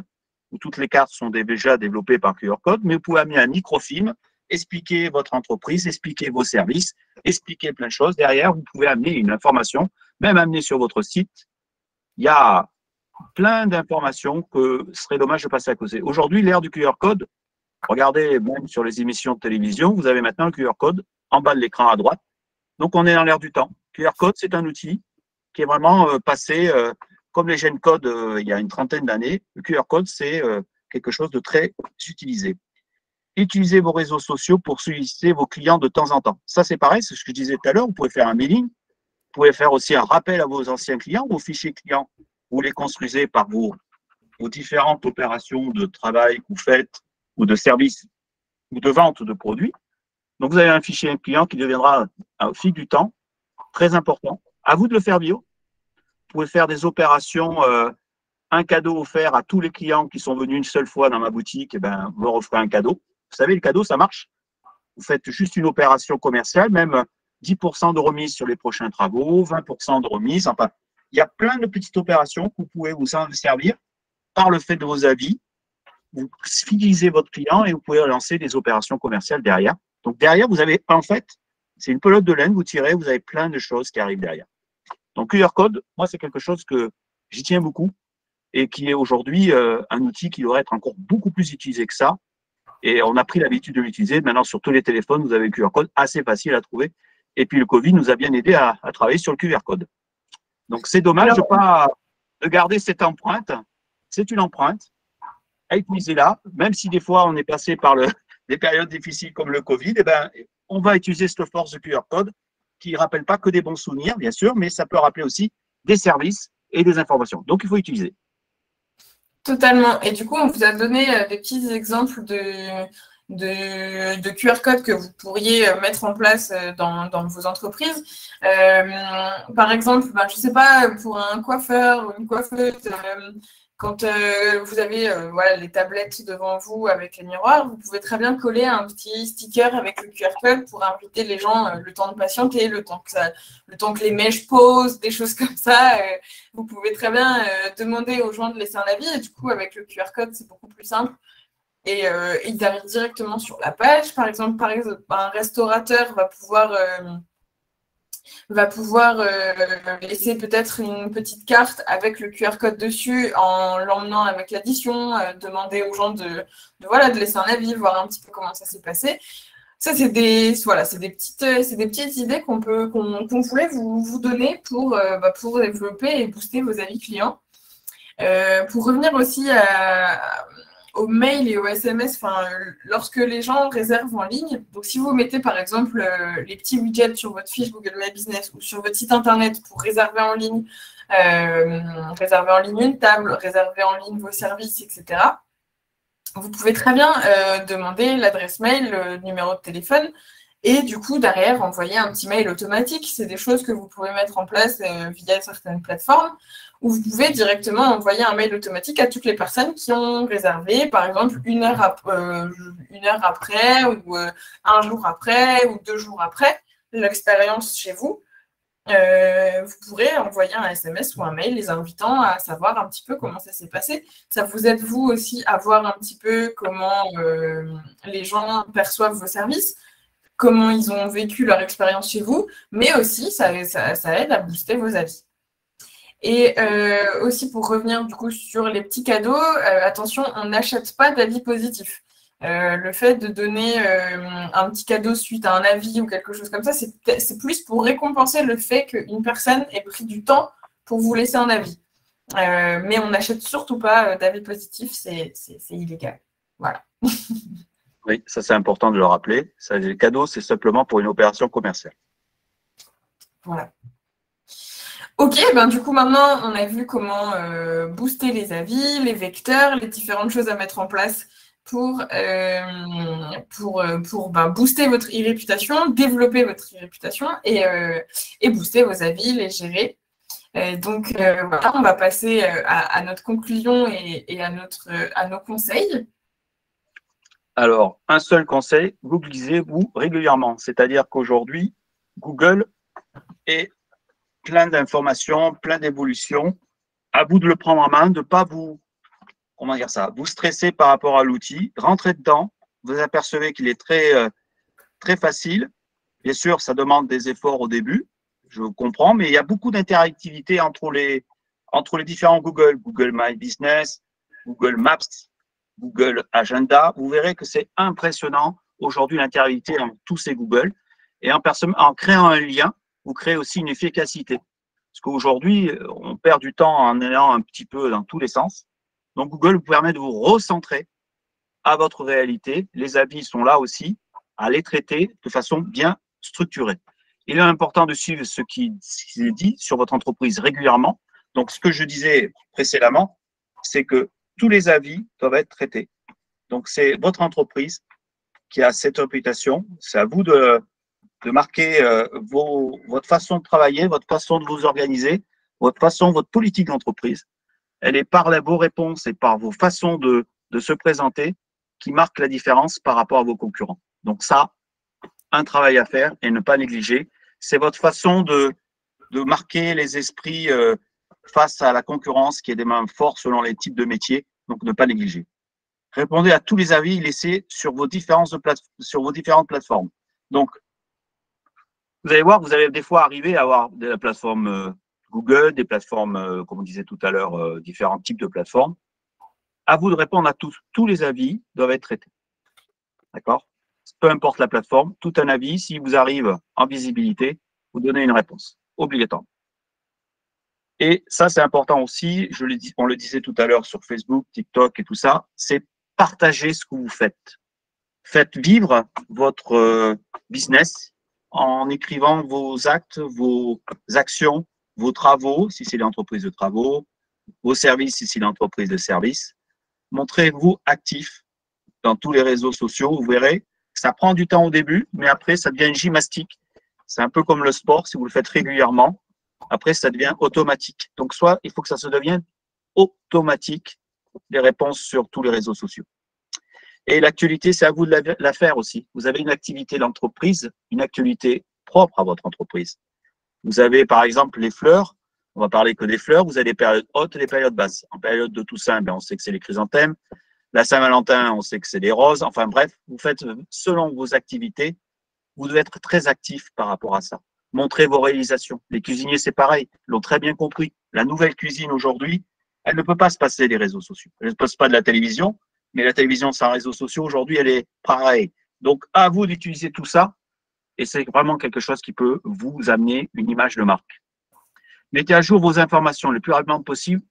où toutes les cartes sont déjà développées par QR code, mais vous pouvez amener un microfilm, expliquer votre entreprise, expliquer vos services, expliquer plein de choses. Derrière, vous pouvez amener une information, même amener sur votre site. Il y a plein d'informations que ce serait dommage de passer à côté. Aujourd'hui, l'ère du QR code, regardez même sur les émissions de télévision, vous avez maintenant le QR code en bas de l'écran à droite. Donc, on est dans l'air du temps. QR code, c'est un outil qui est vraiment passé, comme les gènes codes il y a une trentaine d'années. Le QR code, c'est quelque chose de très utilisé. Utilisez vos réseaux sociaux pour solliciter vos clients de temps en temps. Ça, c'est pareil, c'est ce que je disais tout à l'heure. Vous pouvez faire un mailing. Vous pouvez faire aussi un rappel à vos anciens clients, vos fichiers clients. Vous les construisez par vos différentes opérations de travail que vous faites ou de services ou de vente de produits. Donc, vous avez un fichier client qui deviendra, au fil du temps, très important. À vous de le faire bio. Vous pouvez faire des opérations, un cadeau offert à tous les clients qui sont venus une seule fois dans ma boutique, et ben, vous leur offrez un cadeau. Vous savez, le cadeau, ça marche. Vous faites juste une opération commerciale, même 10% de remise sur les prochains travaux, 20% de remise. Enfin, il y a plein de petites opérations que vous pouvez vous en servir par le fait de vos avis. Vous fidélisez votre client et vous pouvez lancer des opérations commerciales derrière. Donc, derrière, vous avez, en fait, c'est une pelote de laine, vous tirez, vous avez plein de choses qui arrivent derrière. Donc, QR code, moi, c'est quelque chose que j'y tiens beaucoup et qui est aujourd'hui un outil qui devrait être encore beaucoup plus utilisé que ça. Et on a pris l'habitude de l'utiliser. Maintenant, sur tous les téléphones, vous avez le QR code, assez facile à trouver. Et puis, le Covid nous a bien aidé à travailler sur le QR code. Donc, c'est dommage de garder cette empreinte. C'est une empreinte à utiliser là, même si des fois, on est passé par des périodes difficiles comme le Covid, eh ben, on va utiliser cette force de QR code qui ne rappelle pas que des bons souvenirs, bien sûr, mais ça peut rappeler aussi des services et des informations. Donc, il faut utiliser. Totalement. Et du coup, on vous a donné des petits exemples de QR code que vous pourriez mettre en place dans vos entreprises. Par exemple, je ne sais pas, pour un coiffeur ou une coiffeuse, quand vous avez voilà, les tablettes devant vous avec les miroirs, vous pouvez très bien coller un petit sticker avec le QR code pour inviter les gens le temps de patienter, le temps que les mèches posent, des choses comme ça. Vous pouvez très bien demander aux gens de laisser un avis et du coup, avec le QR code, c'est beaucoup plus simple. Et ils arrivent directement sur la page. Par exemple, un restaurateur va pouvoir laisser peut-être une petite carte avec le QR code dessus en l'emmenant avec l'addition, demander aux gens de laisser un avis, voir un petit peu comment ça s'est passé. Ça, c'est des petites idées qu'on voulait vous donner pour développer et booster vos avis clients. Pour revenir aussi aux mails et aux SMS, lorsque les gens réservent en ligne, donc si vous mettez par exemple les petits widgets sur votre fiche Google My Business ou sur votre site internet pour réserver en ligne une table, réserver en ligne vos services, etc., vous pouvez très bien demander l'adresse mail, le numéro de téléphone et du coup derrière envoyer un petit mail automatique. C'est des choses que vous pouvez mettre en place via certaines plateformes où vous pouvez directement envoyer un mail automatique à toutes les personnes qui ont réservé, par exemple, une heure après ou un jour après ou 2 jours après l'expérience chez vous. Vous pourrez envoyer un SMS ou un mail les invitant à savoir un petit peu comment ça s'est passé. Ça vous aide, vous aussi, à voir un petit peu comment les gens perçoivent vos services, comment ils ont vécu leur expérience chez vous, mais aussi, ça aide à booster vos avis. Et aussi, pour revenir du coup sur les petits cadeaux, attention, on n'achète pas d'avis positifs. Le fait de donner un petit cadeau suite à un avis ou quelque chose comme ça, c'est plus pour récompenser le fait qu'une personne ait pris du temps pour vous laisser un avis. Mais on n'achète surtout pas d'avis positifs, c'est illégal. Voilà. Oui, ça c'est important de le rappeler. Ça, les cadeaux, c'est simplement pour une opération commerciale. Voilà. Ok, du coup maintenant on a vu comment booster les avis, les vecteurs, les différentes choses à mettre en place pour booster votre e-réputation, développer votre e-réputation et booster vos avis, les gérer. Donc voilà, on va passer à notre conclusion et à nos conseils. Alors, un seul conseil, Googlisez-vous régulièrement. C'est-à-dire qu'aujourd'hui, Google est plein d'informations, plein d'évolutions. À vous de le prendre en main, de ne pas vous stresser par rapport à l'outil. Rentrez dedans, vous apercevez qu'il est très facile. Bien sûr, ça demande des efforts au début, je comprends, mais il y a beaucoup d'interactivité entre les différents Google. Google My Business, Google Maps, Google Agenda. Vous verrez que c'est impressionnant aujourd'hui l'interactivité entre tous ces Google. Et en créant un lien, vous créez aussi une efficacité. Parce qu'aujourd'hui, on perd du temps en allant un petit peu dans tous les sens. Donc, Google vous permet de vous recentrer à votre réalité. Les avis sont là aussi, à les traiter de façon bien structurée. Il est important de suivre ce qui est dit sur votre entreprise régulièrement. Donc, ce que je disais précédemment, c'est que tous les avis doivent être traités. Donc, c'est votre entreprise qui a cette réputation. C'est à vous de marquer votre façon de travailler, votre façon de vous organiser, votre politique d'entreprise. Elle est par vos réponses et par vos façons de se présenter qui marquent la différence par rapport à vos concurrents. Donc ça, un travail à faire et ne pas négliger. C'est votre façon de marquer les esprits face à la concurrence qui est des mains fortes selon les types de métiers, donc ne pas négliger. Répondez à tous les avis laissés sur vos différentes plateformes. Donc, vous allez voir, vous allez des fois arriver à avoir de la plateforme Google, des plateformes, comme on disait tout à l'heure, différents types de plateformes. À vous de répondre à tous. Tous les avis doivent être traités. D'accord? Peu importe la plateforme, tout un avis, s'il vous arrive en visibilité, vous donnez une réponse, obligatoire. Et ça, c'est important aussi, on le disait tout à l'heure sur Facebook, TikTok et tout ça, c'est partager ce que vous faites. Faites vivre votre business en écrivant vos actes, vos actions, vos travaux, si c'est l'entreprise de travaux, vos services, si c'est l'entreprise de services. Montrez-vous actif dans tous les réseaux sociaux. Vous verrez que ça prend du temps au début, mais après, ça devient une gymnastique. C'est un peu comme le sport, si vous le faites régulièrement, après, ça devient automatique. Donc, soit il faut que ça se devienne automatique, les réponses sur tous les réseaux sociaux. Et l'actualité, c'est à vous de la faire aussi. Vous avez une activité d'entreprise, une activité propre à votre entreprise. Vous avez, par exemple, les fleurs. On va parler que des fleurs. Vous avez des périodes hautes et des périodes basses. En période de Toussaint, on sait que c'est les chrysanthèmes. La Saint-Valentin, on sait que c'est des roses. Enfin bref, vous faites selon vos activités. Vous devez être très actif par rapport à ça. Montrez vos réalisations. Les cuisiniers, c'est pareil. Ils l'ont très bien compris. La nouvelle cuisine aujourd'hui, elle ne peut pas se passer des réseaux sociaux. Elle ne se passe pas de la télévision. Mais la télévision sans réseaux sociaux, aujourd'hui, elle est pareille. Donc, à vous d'utiliser tout ça. Et c'est vraiment quelque chose qui peut vous amener une image de marque. Mettez à jour vos informations le plus rapidement possible.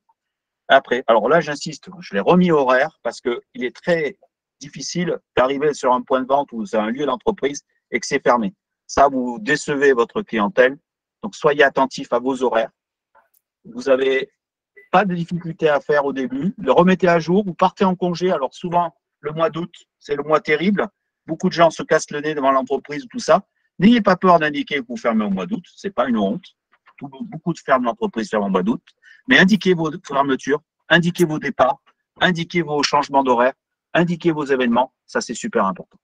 Après, alors là, j'insiste, je l'ai remis horaire parce qu'il est très difficile d'arriver sur un point de vente ou sur un lieu d'entreprise et que c'est fermé. Ça, vous décevez votre clientèle. Donc, soyez attentifs à vos horaires. Vous avez pas de difficulté à faire au début. Le remettez à jour. Vous partez en congé. Alors, souvent, le mois d'août, c'est le mois terrible. Beaucoup de gens se cassent le nez devant l'entreprise ou tout ça. N'ayez pas peur d'indiquer que vous fermez au mois d'août. C'est pas une honte. Beaucoup de fermes d'entreprise ferment au mois d'août. Mais indiquez vos fermetures, indiquez vos départs, indiquez vos changements d'horaire, indiquez vos événements. Ça, c'est super important.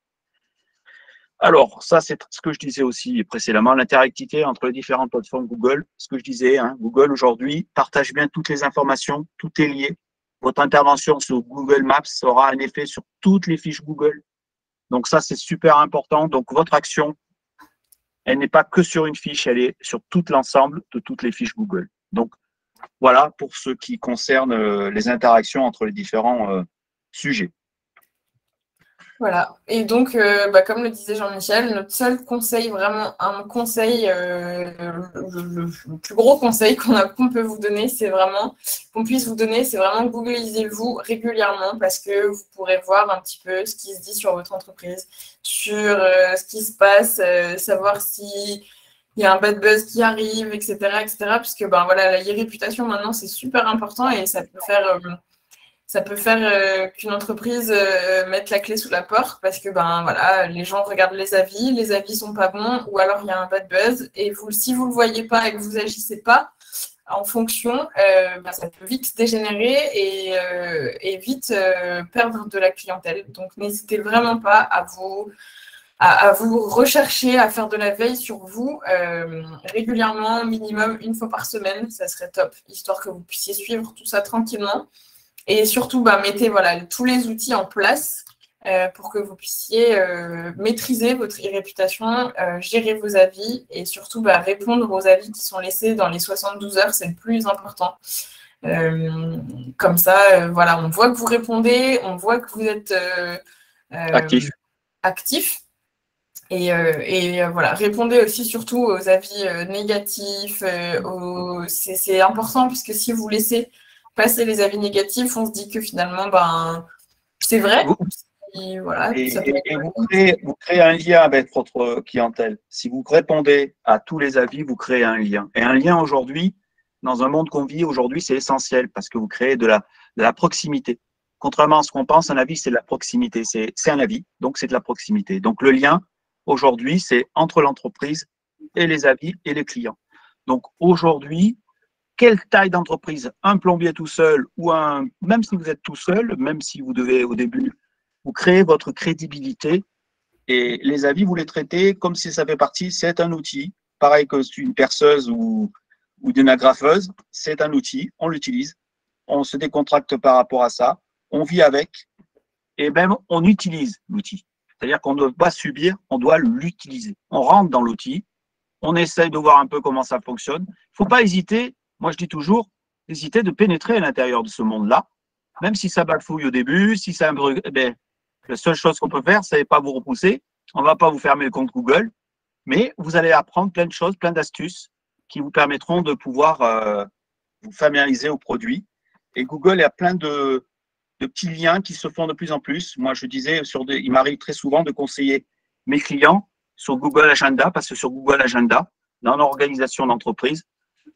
Alors, ça, c'est ce que je disais aussi précédemment, l'interactivité entre les différentes plateformes Google. Ce que je disais, hein, Google aujourd'hui partage bien toutes les informations, tout est lié. Votre intervention sur Google Maps aura un effet sur toutes les fiches Google. Donc ça, c'est super important. Donc votre action, elle n'est pas que sur une fiche, elle est sur tout l'ensemble de toutes les fiches Google. Donc voilà pour ce qui concerne les interactions entre les différents sujets. Voilà. Et donc, comme le disait Jean-Michel, notre seul conseil, vraiment un conseil, le plus gros conseil qu'on peut vous donner, c'est vraiment, qu'on puisse vous donner, c'est vraiment Googlisez-vous régulièrement parce que vous pourrez voir un petit peu ce qui se dit sur votre entreprise, sur ce qui se passe, savoir si il y a un bad buzz qui arrive, etc., puisque voilà, la réputation maintenant, c'est super important et ça peut faire qu'une entreprise mette la clé sous la porte parce que voilà, les gens regardent les avis sont pas bons ou alors il y a un bad buzz et si vous le voyez pas et que vous agissez pas en fonction, ça peut vite dégénérer et vite perdre de la clientèle. Donc n'hésitez vraiment pas à vous rechercher, à faire de la veille sur vous régulièrement, minimum une fois par semaine, ça serait top, histoire que vous puissiez suivre tout ça tranquillement. Et surtout, mettez tous les outils en place pour que vous puissiez maîtriser votre réputation, gérer vos avis et surtout répondre aux avis qui sont laissés dans les 72 heures, c'est le plus important. Comme ça, on voit que vous répondez, on voit que vous êtes actif. Et voilà, répondez aussi surtout aux avis négatifs. C'est important puisque si vous laissez passer les avis négatifs, on se dit que finalement, c'est vrai. Et vous créez un lien avec votre clientèle. Si vous répondez à tous les avis, vous créez un lien. Et un lien aujourd'hui, dans un monde qu'on vit aujourd'hui, c'est essentiel parce que vous créez de la proximité. Contrairement à ce qu'on pense, un avis, c'est de la proximité. C'est un avis, donc c'est de la proximité. Donc le lien, aujourd'hui, c'est entre l'entreprise et les avis et les clients. Donc aujourd'hui, quelle taille d'entreprise, un plombier tout seul ou même si vous êtes tout seul, même si vous devez au début, vous créez votre crédibilité et les avis, vous les traitez comme si ça fait partie, c'est un outil, pareil que une perceuse ou d'une agrafeuse, c'est un outil, on l'utilise, on se décontracte par rapport à ça, on vit avec et même on utilise l'outil. C'est-à-dire qu'on ne doit pas subir, on doit l'utiliser. On rentre dans l'outil, on essaye de voir un peu comment ça fonctionne. Il ne faut pas hésiter moi je dis toujours, hésitez de pénétrer à l'intérieur de ce monde-là, même si ça bafouille au début, si ça la seule chose qu'on peut faire, c'est pas vous repousser. On va pas vous fermer le compte Google, mais vous allez apprendre plein de choses, plein d'astuces qui vous permettront de pouvoir vous familiariser au produit. Et Google a plein de petits liens qui se font de plus en plus. Moi, je disais, il m'arrive très souvent de conseiller mes clients sur Google Agenda, parce que sur Google Agenda, dans l'organisation d'entreprise,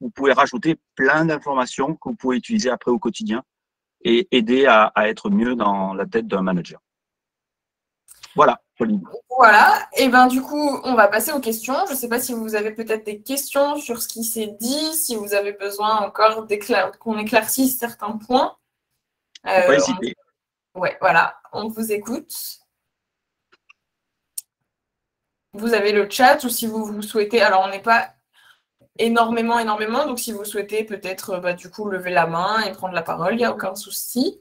vous pouvez rajouter plein d'informations que vous pouvez utiliser après au quotidien et aider à être mieux dans la tête d'un manager. Voilà, Pauline. Voilà, et ben du coup, on va passer aux questions. Je ne sais pas si vous avez peut-être des questions sur ce qui s'est dit, si vous avez besoin encore qu'on éclaircisse certains points. Faut pas hésiter. Ouais, voilà, on vous écoute. Vous avez le chat ou si vous souhaitez, alors on n'est pas énormément, donc si vous souhaitez peut-être du coup lever la main et prendre la parole, il n'y a aucun souci.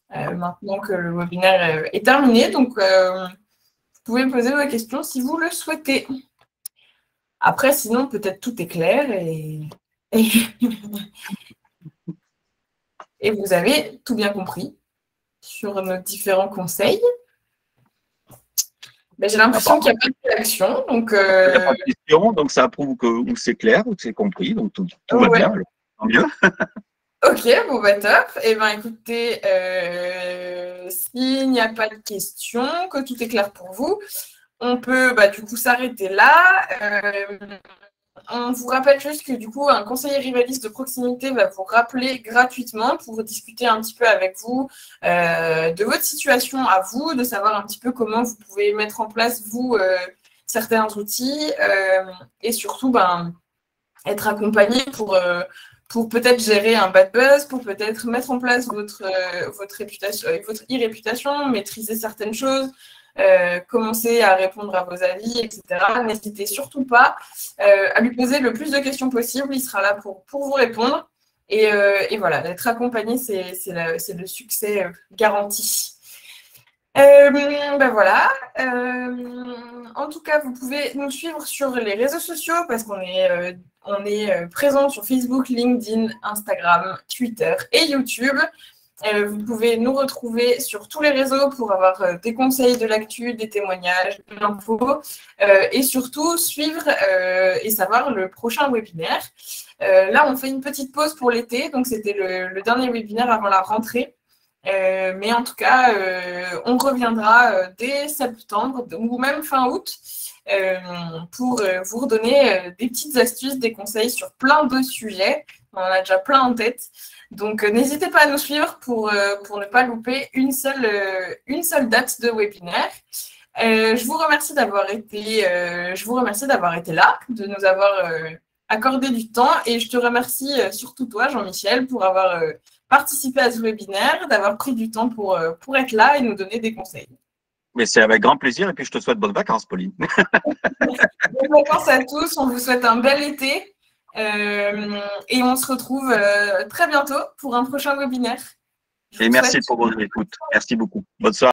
Maintenant que le webinaire est terminé, donc vous pouvez me poser vos questions si vous le souhaitez. Après, sinon, peut-être tout est clair et vous avez tout bien compris sur nos différents conseils. Ben, j'ai l'impression qu'il n'y a pas de réaction. Donc, il n'y a pas de question, donc ça prouve que c'est clair, que c'est compris, donc tout va bien, alors, tant mieux. Ok, bon, bah top. Eh bien, écoutez, s'il n'y a pas de questions, que tout est clair pour vous, on peut du coup s'arrêter là. On vous rappelle juste que du coup, un conseiller rivaliste de proximité va vous rappeler gratuitement pour discuter un petit peu avec vous de votre situation à vous, de savoir un petit peu comment vous pouvez mettre en place, vous, certains outils et surtout être accompagné pour peut-être gérer un bad buzz, pour peut-être mettre en place votre réputation, votre e-réputation, maîtriser certaines choses, commencer à répondre à vos avis, etc. N'hésitez surtout pas à lui poser le plus de questions possible. Il sera là pour vous répondre. Et voilà, d'être accompagné, c'est le succès garanti. Voilà. En tout cas, vous pouvez nous suivre sur les réseaux sociaux parce qu'on est présent sur Facebook, LinkedIn, Instagram, Twitter et YouTube. Vous pouvez nous retrouver sur tous les réseaux pour avoir des conseils, de l'actu, des témoignages, de l'info et surtout suivre et savoir le prochain webinaire. Là, on fait une petite pause pour l'été, donc c'était le dernier webinaire avant la rentrée. Mais en tout cas, on reviendra dès septembre ou même fin août pour vous redonner des petites astuces, des conseils sur plein de sujets. On en a déjà plein en tête. Donc, n'hésitez pas à nous suivre pour ne pas louper une seule date de webinaire. Je vous remercie d'avoir été là, de nous avoir accordé du temps. Et je te remercie surtout toi, Jean-Michel, pour avoir participé à ce webinaire, d'avoir pris du temps pour être là et nous donner des conseils. Mais c'est avec grand plaisir et puis je te souhaite bonnes vacances, Pauline. Bonnes vacances à tous, on vous souhaite un bel été et on se retrouve très bientôt pour un prochain webinaire. Et merci pour votre écoute. Merci beaucoup. Bonne soirée.